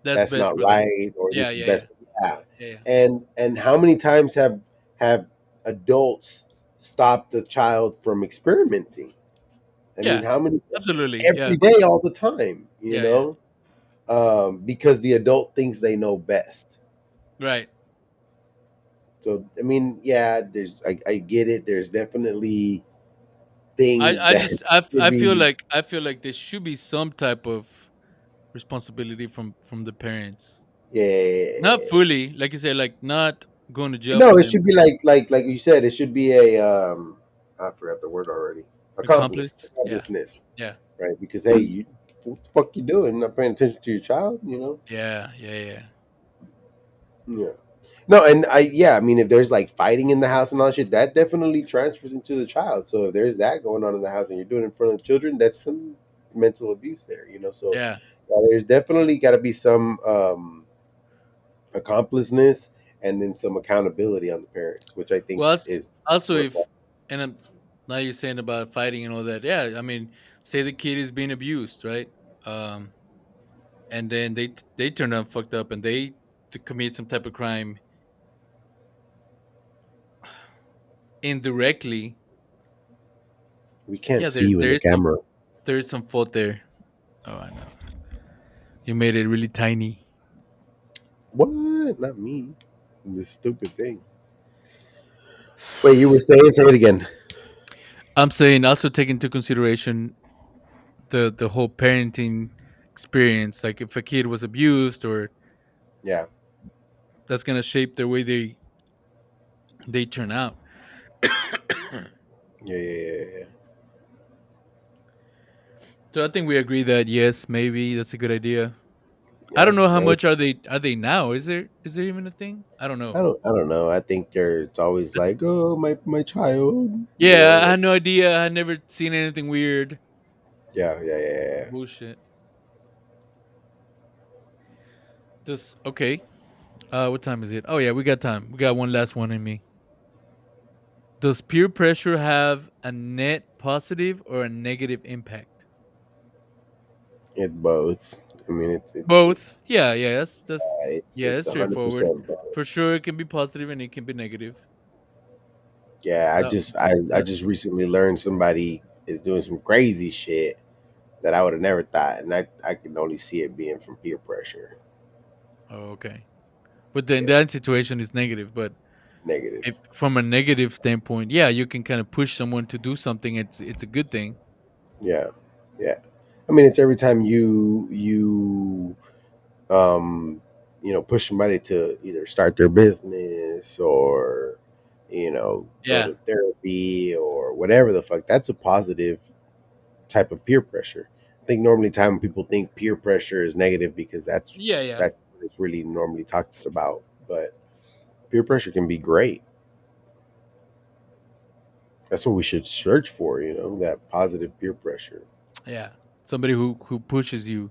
S2: That's
S1: that's
S2: best
S1: not
S2: for them.
S1: right or
S2: Yeah,
S1: this is
S2: yeah, yeah,
S1: best. Yeah,
S2: yeah, yeah.
S1: and how many times have adults stopped the child from experimenting? I mean,
S2: Yeah,
S1: how many
S2: absolutely.
S1: every
S2: Yeah,
S1: day, all the time,
S2: yeah, yeah.
S1: because the adult thinks they know best.
S2: Right.
S1: So, I mean, yeah, I get it. There's definitely things
S2: I
S1: that
S2: just
S1: should be,
S2: I feel like there should be some type of responsibility from the parents. Not
S1: yeah.
S2: fully, like you said, like not going to jail
S1: No,
S2: for
S1: it should
S2: them.
S1: be like you said, it should be a I forgot the word already.
S2: Accomplice. Yeah,
S1: Accompliceness,
S2: yeah,
S1: right? Because hey, you what the fuck you doing? You're not paying attention to your child,
S2: yeah, yeah, yeah.
S1: Yeah. No, and I mean if there's like fighting in the house and all that shit, that definitely transfers into the child. So if there's that going on in the house and you're doing it in front of the children, that's some mental abuse there. So
S2: Yeah.
S1: there's definitely got to be some accompliceness and then some accountability on the parents, which I think
S2: Well,
S1: is
S2: also
S1: what.
S2: if and now you're saying about fighting and all that. Yeah, I mean, say the kid is being abused, right? Um, and then they turn out fucked up and they to commit some type of crime indirectly.
S1: We can't
S2: Yeah,
S1: see you in
S2: there
S1: the
S2: is some
S1: camera.
S2: fault there. Oh, I know. You made it really tiny.
S1: What? Not me. This stupid thing. Wait, you were saying? Say it again.
S2: I'm saying also take into consideration the whole parenting experience. Like if a kid was abused, or
S1: Yeah.
S2: that's gonna shape the way they turn out.
S1: Yeah. Yeah. Yeah. Yeah.
S2: So I think we agree that yes, maybe that's a good idea. I
S1: Yeah.
S2: don't know how
S1: Hey,
S2: much are they now? Is there even a thing? I don't know.
S1: I don't know. I think it's always like, oh, my child.
S2: Yeah, I
S1: Like,
S2: had no idea. I had never seen anything weird.
S1: yeah. Yeah. Yeah. Yeah.
S2: Bullshit. This okay. What time is it? Oh yeah, we got time. We got one last one in me. Does peer pressure have a net positive or a negative impact?
S1: It both. I mean,
S2: Both. Yeah, yeah. That's yeah.
S1: it's
S2: That's
S1: 100%
S2: straightforward.
S1: both.
S2: For sure, it can be positive and it can be negative.
S1: Yeah,
S2: That
S1: I
S2: that.
S1: just recently learned somebody is doing some crazy shit that I would have never thought, and I can only see it being from peer pressure.
S2: Oh, okay. But then
S1: Yeah,
S2: that situation is negative. But
S1: negative.
S2: if from a negative standpoint, yeah, you can kind of push someone to do something. It's a good thing.
S1: Yeah, yeah. I mean, it's every time you um push somebody to either start their business or go
S2: Yeah.
S1: to therapy or whatever the fuck. That's a positive type of peer pressure. I think normally time people think peer pressure is negative because
S2: Yeah. Yeah.
S1: that's what it's really normally talked about. But peer pressure can be great. That's what we should search for, that positive peer pressure.
S2: Yeah. Somebody who pushes you.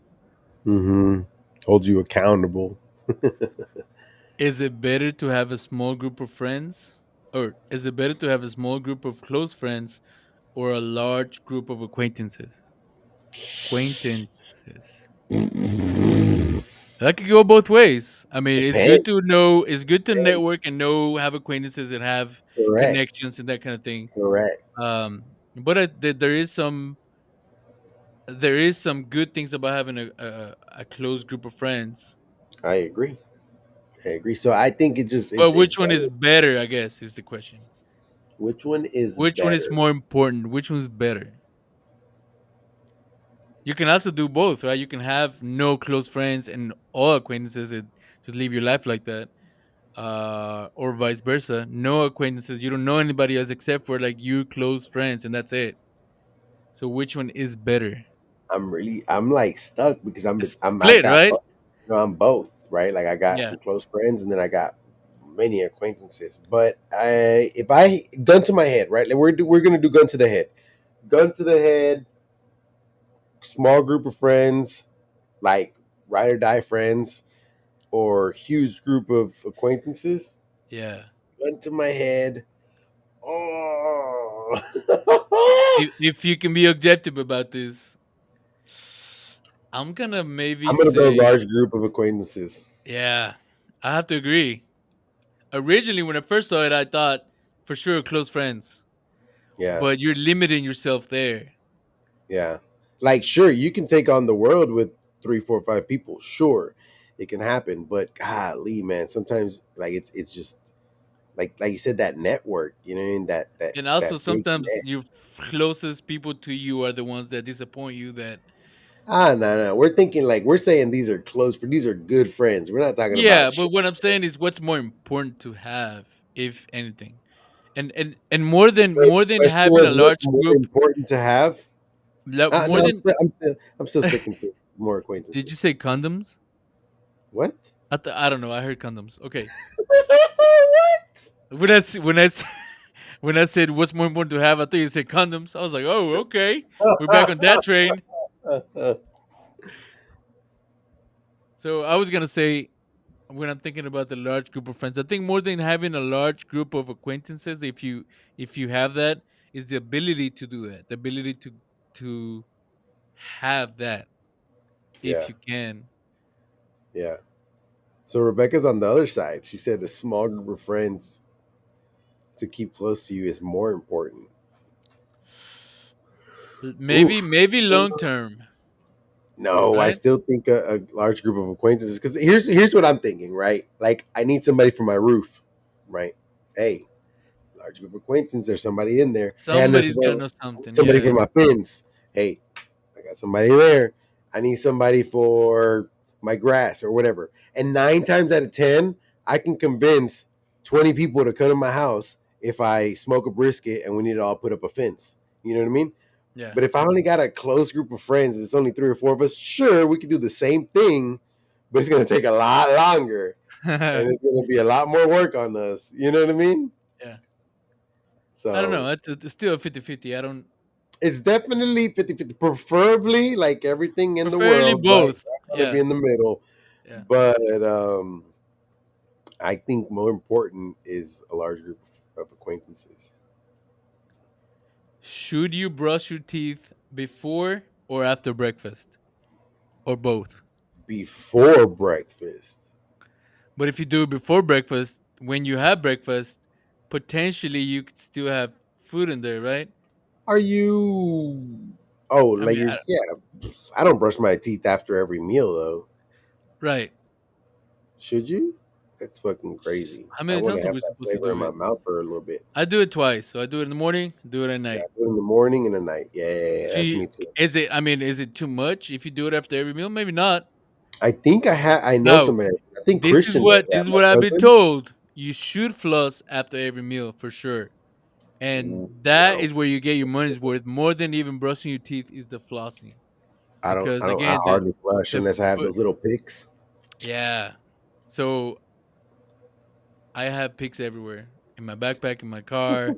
S1: Mm-hmm. Holds you accountable.
S2: Is it better to have a small group of friends, or is it better to have a small group of close friends, or a large group of acquaintances? Acquaintances. That could go both ways. I mean, it's good to
S1: Depends.
S2: know. It's good to network
S1: Depends.
S2: and know, have acquaintances and have
S1: Correct.
S2: connections and that kind of thing.
S1: Correct.
S2: But there is some there is some good things about having a close group of friends.
S1: I agree. I agree. So I think it just
S2: But
S1: it's
S2: which one
S1: better.
S2: is better? I guess is the question.
S1: Which one is
S2: Which one is
S1: better?
S2: more important? Which one's better? You can also do both, right? You can have no close friends and all acquaintances and just live your life like that, or vice versa. No acquaintances. You don't know anybody else except for like you close friends, and that's it. So which one is better?
S1: I'm like stuck because
S2: It's
S1: I've
S2: split,
S1: got
S2: right?
S1: I'm both, right? Like I got
S2: Yeah.
S1: some close friends and then I got many acquaintances. But I if I gun to my head, right? Like we're gonna do gun to the head. Gun to the head, small group of friends, like ride or die friends, or huge group of acquaintances.
S2: Yeah.
S1: Gun to my head. Oh,
S2: If you can be objective about this, I'm gonna maybe
S1: I'm gonna go
S2: say,
S1: large group of acquaintances.
S2: yeah, I have to agree. Originally, when I first saw it, I thought for sure close friends,
S1: Yeah,
S2: but you're limiting yourself there.
S1: yeah. Like, sure, you can take on the world with three, four, five people. Sure, it can happen. But golly, man, sometimes like it's just like you said that network. You know what I mean?
S2: And also,
S1: That big
S2: sometimes
S1: net.
S2: your closest people to you are the ones that disappoint you. That
S1: Ah, no, no. We're thinking like we're saying these are close for these are good friends. We're not talking
S2: yeah,
S1: about
S2: but
S1: shit.
S2: what I'm saying is, what's more important to have, if anything, and more than
S1: Question
S2: having a
S1: was, what's
S2: large
S1: more
S2: group,
S1: important to have?
S2: more
S1: No,
S2: than.
S1: I'm still sticking to more
S2: Did you
S1: acquaintances.
S2: say condoms?
S1: What?
S2: I don't know. I heard condoms. Okay.
S1: What?
S2: When I said what's more important to have, I thought you said condoms. I was like, oh, okay, we're back on that train. So I was gonna say, when I'm thinking about the large group of friends, I think more than having a large group of acquaintances, if you have that, is the ability to do that, the ability to have that,
S1: Yeah,
S2: if you can.
S1: yeah. So Rebecca's on the other side. She said a small group of friends to keep close to you is more important.
S2: Maybe
S1: Oof.
S2: maybe long term,
S1: No, I
S2: right?
S1: still think a large group of acquaintances. Because here's what I'm thinking, right? Like I need somebody for my roof, right? Hey, large group of acquaintances. There's somebody in there. Hey, I know
S2: Somebody's gotta know something.
S1: somebody for
S2: Yeah,
S1: my fins. Hey, I got somebody there. I need somebody for my grass or whatever. And 9 times out of 10, I can convince 20 people to come to my house if I smoke a brisket and we need to all put up a fence. You know what I mean?
S2: yeah.
S1: But if I only got a close group of friends, it's only three or four of us, sure, we could do the same thing, but it's going to take a lot longer
S2: Yeah.
S1: and it's going to be a lot more work on us. You know what I mean?
S2: I don't
S1: So
S2: know. It's still a 50-50. I don't.
S1: it's definitely 50-50. Preferably like everything in the
S2: Preferably
S1: world, right?
S2: both.
S1: I want to be
S2: Yeah,
S1: in the middle.
S2: yeah.
S1: But I think more important is a large group of acquaintances
S2: Should you brush your teeth before or after breakfast, or both?
S1: before breakfast.
S2: But if you do it before breakfast, when you have breakfast, potentially you could still have food in there, right?
S1: Are you? Oh,
S2: I
S1: like
S2: mean,
S1: you're? Yeah, I don't brush my teeth after every meal though.
S2: right.
S1: Should you? That's fucking crazy.
S2: How
S1: I
S2: many
S1: want
S2: times
S1: to
S2: are
S1: have
S2: we
S1: that
S2: supposed to
S1: flavor in
S2: do
S1: my
S2: it?
S1: mouth for a little bit.
S2: I do it twice. So I do it in the morning, do it at
S1: Yeah,
S2: night.
S1: I do it in the morning and the night. Yeah, that's
S2: Gee,
S1: me too.
S2: is it? I mean, is it too much if you do it after every meal? Maybe not.
S1: I think I know
S2: No,
S1: somebody. I think
S2: this is
S1: Christian does
S2: what this
S1: that.
S2: is
S1: My
S2: what I've been
S1: cousin.
S2: told. You should floss after every meal for sure. And
S1: Ooh,
S2: that is where you get your money's worth. More than even brushing your teeth is the flossing,
S1: I
S2: because
S1: don't. I
S2: again, the
S1: hardly flush
S2: the
S1: unless I have
S2: bu-
S1: those little picks.
S2: yeah. So I have pics everywhere, in my backpack, in my car,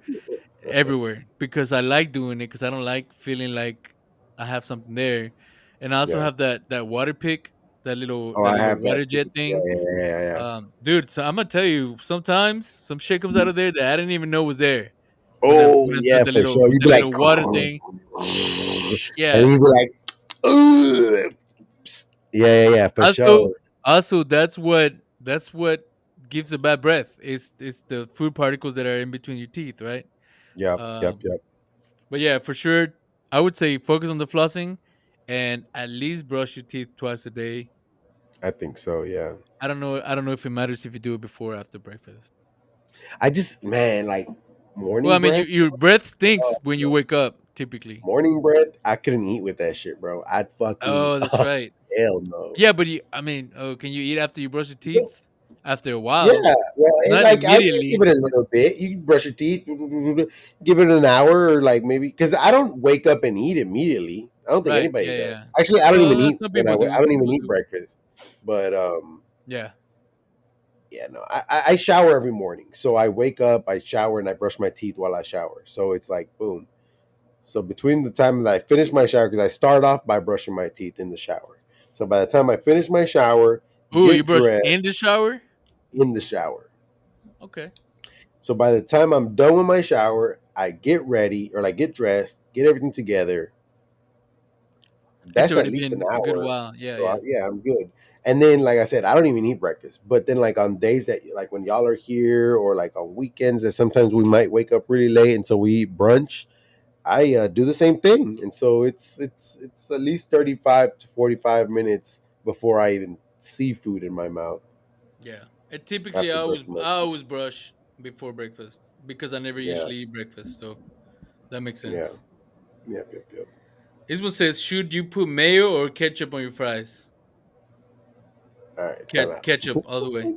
S2: everywhere, because I like doing it, because I don't like feeling like I have something there. And I also
S1: Yeah.
S2: have that water pick, that little
S1: Oh,
S2: that
S1: I
S2: little
S1: have
S2: water
S1: that too.
S2: jet
S1: Yeah,
S2: thing.
S1: yeah, yeah, yeah. Yeah.
S2: Dude, so I'm gonna tell you, sometimes some shit comes out
S1: You-
S2: of there that I didn't even know was there. When I
S1: Oh
S2: when I do
S1: yeah,
S2: the
S1: for
S2: little
S1: sure. You'd
S2: the
S1: be like,
S2: little water thing.
S1: and
S2: Yeah.
S1: you'd be like, ugh. Yeah, yeah, yeah, for
S2: Also,
S1: sure.
S2: also that's what gives a bad breath. It's the food particles that are in between your teeth, right?
S1: Yep, yep,
S2: Um,
S1: yep.
S2: but yeah, for sure, I would say focus on the flossing, and at least brush your teeth twice a day.
S1: I think so. Yeah.
S2: I don't know. I don't know if it matters if you do it before or after breakfast.
S1: I just man like
S2: Well, I
S1: morning
S2: mean,
S1: breath.
S2: your breath stinks
S1: Oh,
S2: when you
S1: bro.
S2: wake up, typically.
S1: Morning breath. I couldn't eat with that shit, bro. I'd fucking
S2: Oh, that's right.
S1: hell no.
S2: Yeah, but I mean, oh, can you eat after you brush your teeth? After a
S1: Yeah,
S2: while,
S1: well, and
S2: not
S1: like I would give
S2: immediately.
S1: it a little bit. You brush your teeth, give it an hour, or like maybe because I don't wake up and eat immediately. I don't think
S2: Right?
S1: anybody
S2: Yeah, yeah.
S1: does. Actually, I don't even
S2: Well,
S1: eat
S2: some
S1: when
S2: people
S1: I
S2: do.
S1: don't
S2: Some
S1: even
S2: people
S1: eat
S2: do.
S1: breakfast. But
S2: Yeah.
S1: yeah, no, I shower every morning. So I wake up, I shower, and I brush my teeth while I shower. So it's like boom. So between the time that I finish my shower, because I start off by brushing my teeth in the shower. So by the time I finish my shower,
S2: Ooh, you
S1: get
S2: brush
S1: dressed
S2: in the shower?
S1: in the shower.
S2: Okay.
S1: So by the time I'm done with my shower, I get ready or like get dressed, get everything together.
S2: It's
S1: That's at
S2: already
S1: least an
S2: been a good
S1: hour.
S2: while. Yeah,
S1: So
S2: yeah.
S1: yeah, I'm good. And then, like I said, I don't even eat breakfast. But then, like on days that, like when y'all are here, or like on weekends, that sometimes we might wake up really late, and so we eat brunch. I do the same thing, and so it's at least 35 to 45 minutes before I even see food in my mouth
S2: Yeah. And typically,
S1: after brushing my
S2: I
S1: teeth.
S2: always brush before breakfast because I never
S1: Yeah,
S2: usually eat breakfast. So that makes
S1: yeah,
S2: sense.
S1: yep, yep, yep.
S2: This one says, should you put mayo or ketchup on your fries?
S1: All right, time out.
S2: Ketchup all the way.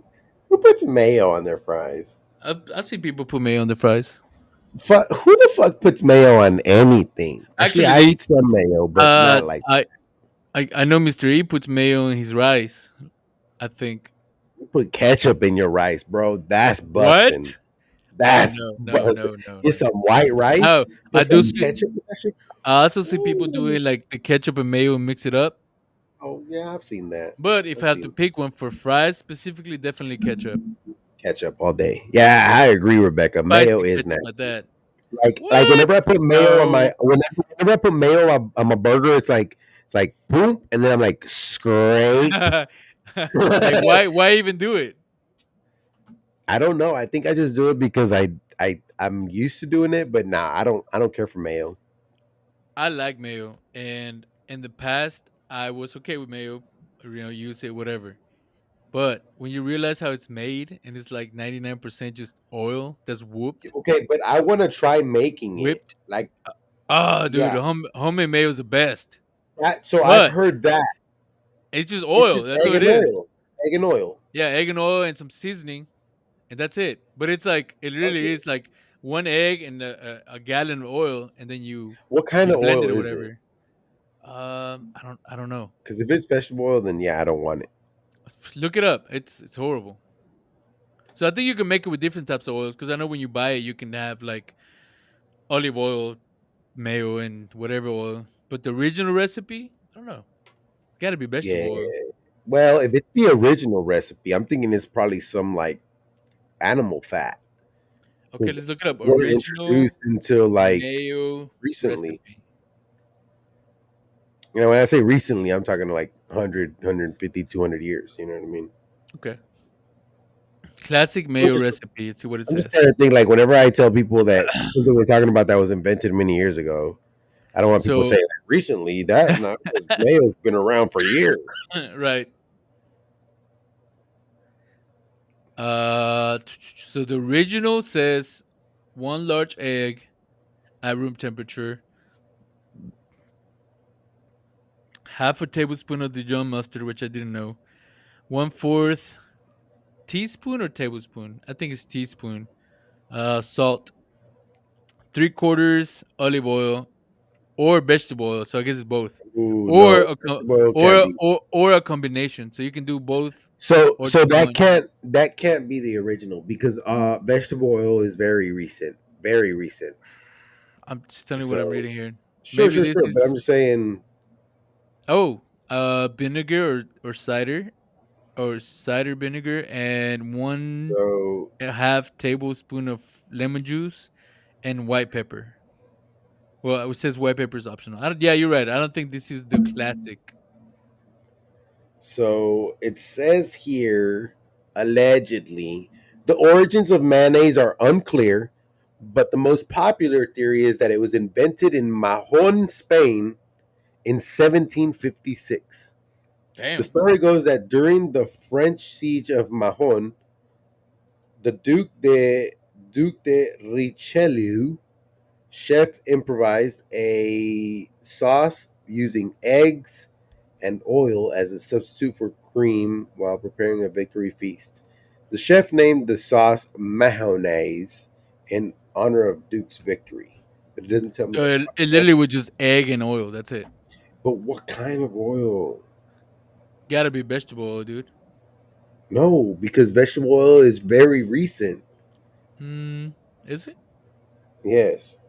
S1: Who puts mayo on their fries?
S2: I've seen people put mayo on the fries.
S1: Who the fuck puts mayo on anything? Actually,
S2: Actually,
S1: I
S2: they
S1: eat some mayo, but
S2: uh
S1: not like
S2: I I know Mr. E puts mayo in his rice. I think.
S1: you put ketchup in your rice, bro. That's
S2: What?
S1: bussin'.
S2: Oh
S1: That's
S2: no no
S1: bussin'.
S2: no no
S1: Get
S2: no.
S1: some white rice,
S2: No,
S1: put
S2: I do
S1: some
S2: see.
S1: ketchup in that shit.
S2: I also see people
S1: Ooh.
S2: doing like the ketchup and mayo and mix it up.
S1: Oh yeah, I've seen that.
S2: But if
S1: I've
S2: I have to
S1: seen
S2: pick one for fries specifically, definitely ketchup.
S1: ketchup all day. Yeah, I agree, Rebecca. Mayo
S2: Spicy
S1: is
S2: ketchup like
S1: nasty.
S2: that.
S1: Like
S2: What?
S1: whenever I put mayo on
S2: No.
S1: my whenever I put mayo on my burger, it's like boom, and then I'm like scrape.
S2: Like why even do it?
S1: I don't know. I think I just do it because I'm used to doing it, but nah, I don't care for mayo.
S2: I like mayo, and in the past I was okay with mayo. Use it whatever. But when you realize how it's made and it's like 99% just oil that's whooped,
S1: Okay, but I want to try making it.
S2: whipped.
S1: Like,
S2: Oh, dude,
S1: yeah,
S2: homemade mayo is the best.
S1: so I've
S2: But
S1: heard that
S2: it's just
S1: it's
S2: oil.
S1: just
S2: That's
S1: egg
S2: all it
S1: and
S2: is.
S1: oil, egg and oil.
S2: Yeah, egg and oil and some seasoning, and that's it. But it's like it really
S1: Okay,
S2: is like one egg and a gallon of oil, and then
S1: what kind
S2: you
S1: of
S2: blend
S1: oil
S2: it or
S1: is it?
S2: whatever. I don't know.
S1: Because if it's vegetable oil, then yeah, I don't want it.
S2: Look it up. It's horrible. So I think you can make it with different types of oils because I know when you buy it, you can have like olive oil, mayo, and whatever oil. But the original recipe, I don't know. It's got to be vegetable
S1: Yeah.
S2: oil.
S1: Well, if it's the original recipe, I'm thinking it's probably some like animal fat
S2: Okay,
S1: because
S2: let's look it up.
S1: we're
S2: Original
S1: introduced until like
S2: mayo
S1: recently.
S2: recipe.
S1: You know, when I say recently, I'm talking like 100, 200 years. You know what I mean?
S2: Okay. Classic
S1: I'm
S2: mayo
S1: just,
S2: recipe. Let's see what it
S1: I'm just
S2: says.
S1: trying to think like whenever I tell people that something we're talking about that was invented many years ago, I don't want people to say
S2: So,
S1: like, recently that not because mayo's been around for years.
S2: right. So the original says one large egg at room temperature, half a tablespoon of Dijon mustard, which I didn't know, 1/4 teaspoon or tablespoon. I think it's teaspoon. Salt, 3/4 olive oil or vegetable oil. So I guess it's both,
S1: Ooh,
S2: or
S1: no, vegetable oil can't be.
S2: or a combination. So you can do both or
S1: So
S2: just one.
S1: that can't be the original because vegetable oil is very recent, very recent.
S2: I'm just telling you what I'm
S1: So
S2: reading here.
S1: sure,
S2: Maybe
S1: sure,
S2: this
S1: sure. But I'm
S2: is
S1: just saying.
S2: vinegar or cider vinegar and one
S1: So
S2: a half tablespoon of lemon juice and white pepper. Well, it says white pepper is optional. Yeah, you're right. I don't think this is the classic.
S1: it says here allegedly the origins of mayonnaise are unclear, but the most popular theory is that it was invented in Mahon, Spain in 1756. The
S2: Damn.
S1: story goes that during the French siege of Mahon, the Duc de Richelieu chef improvised a sauce using eggs and oil as a substitute for cream while preparing a victory feast. The chef named the sauce mayonnaise in honor of Duke's victory, but it doesn't tell me
S2: So
S1: the
S2: it
S1: fucking
S2: literally
S1: recipe.
S2: was just egg and oil. That's it.
S1: But what kind of oil?
S2: Gotta be vegetable oil, dude.
S1: No, because vegetable oil is very recent.
S2: Hmm. Is it?
S1: Yes.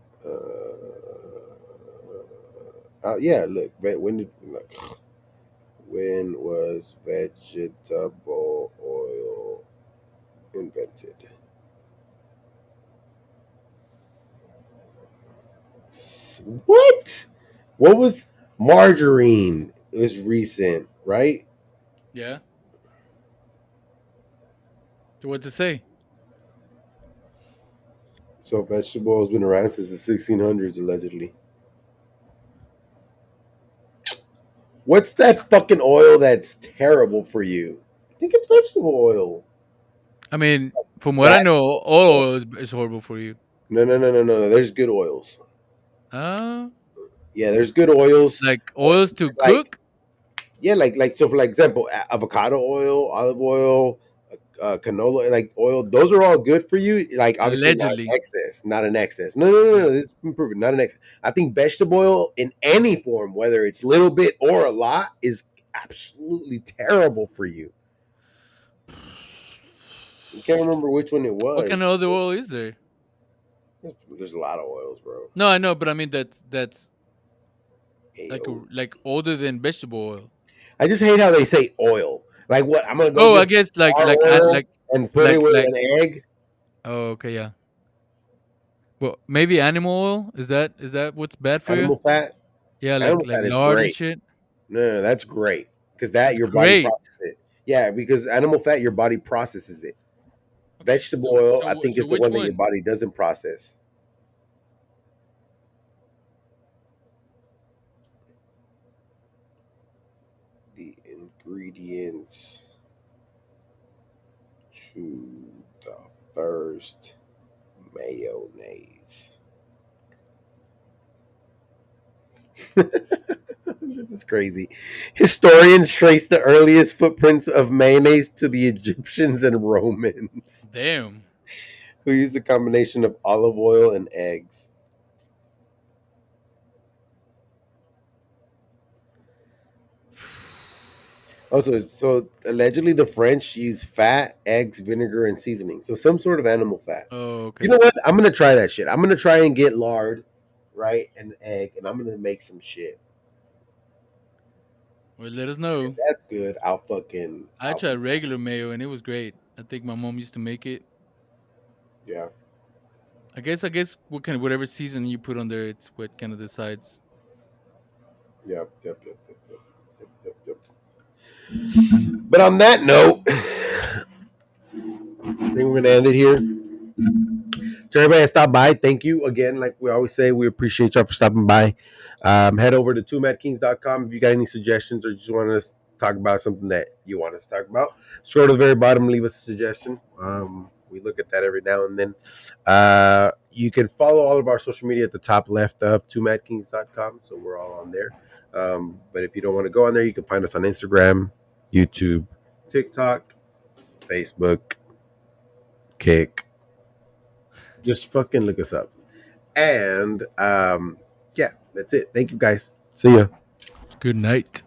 S1: Yeah. Look, when was vegetable oil invented? What? What was margarine? It was recent, right?
S2: Yeah. So what to say?
S1: So vegetable oil's been around since the 1600s, allegedly. What's that fucking oil that's terrible for you? I think it's vegetable oil.
S2: I mean, from what I
S1: Bad
S2: know,
S1: oil.
S2: oil is horrible for you.
S1: No, no, no, no, no, no. There's good oils.
S2: Uh,
S1: Yeah, there's good oils.
S2: like oils to
S1: Like
S2: cook,
S1: yeah, like so for like example, avocado oil, olive oil, canola like oil. Those are all good for you. Like obviously not
S2: allegedly.
S1: in excess, not in excess. No, no, no,
S2: Yeah.
S1: no. This is proven not in excess. I think vegetable oil in any form, whether it's little bit or a lot, is absolutely terrible for you. I can't remember which one it
S2: What kind
S1: was.
S2: of other oil is there?
S1: There's a lot of oils, bro.
S2: No, I know, but I mean that's like
S1: Ayo.
S2: like older than vegetable oil.
S1: I just hate how they say oil. Like what? I'm gonna go
S2: Oh, I
S1: get some
S2: guess
S1: car oil
S2: like
S1: and put it with
S2: like.
S1: an egg.
S2: Oh, okay, yeah. Well, maybe animal oil is that what's bad for you?
S1: Animal fat.
S2: Yeah,
S1: Animal
S2: like
S1: fat is
S2: lard and
S1: great.
S2: shit.
S1: No, no, no, that's great because that
S2: It's
S1: your body
S2: great.
S1: processes it. Yeah, because animal fat, your body processes it.
S2: Okay,
S1: Vegetable oil, I think,
S2: so
S1: is the
S2: which
S1: one that your
S2: one?
S1: body doesn't process. The ingredients to the first mayonnaise. This is crazy. Historians trace the earliest footprints of mayonnaise to the Egyptians and Romans,
S2: Damn.
S1: who used a combination of olive oil and eggs. Also, so allegedly the French use fat, eggs, vinegar, and seasoning. So some sort of animal fat.
S2: Oh,
S1: You
S2: okay.
S1: know what? I'm gonna try that shit. I'm gonna try and get lard, right, and egg, and I'm gonna make some shit.
S2: Well, let us
S1: If
S2: know.
S1: that's good,
S2: I
S1: I'll
S2: tried regular mayo and it was great. I think my mom used to make it.
S1: yeah,
S2: I guess what kind of whatever season you put on there, it's what kind of decides.
S1: yep. But on that note, I think we're gonna end it here. To everybody that stopped by, thank you again. Like we always say, we appreciate y'all for stopping by. Head over to 2MadKings.com if you got any suggestions or just want us to talk about something that you want us to talk about. Scroll to the very bottom, leave us a suggestion. We look at that every now and then. You can follow all of our social media at the top left of 2MadKings.com, so we're all on there. But if you don't want to go on there, you can find us on Instagram, YouTube, TikTok, Facebook, Kick. Just fucking look us up. And yeah, that's it. Thank you guys. See ya.
S2: Good night.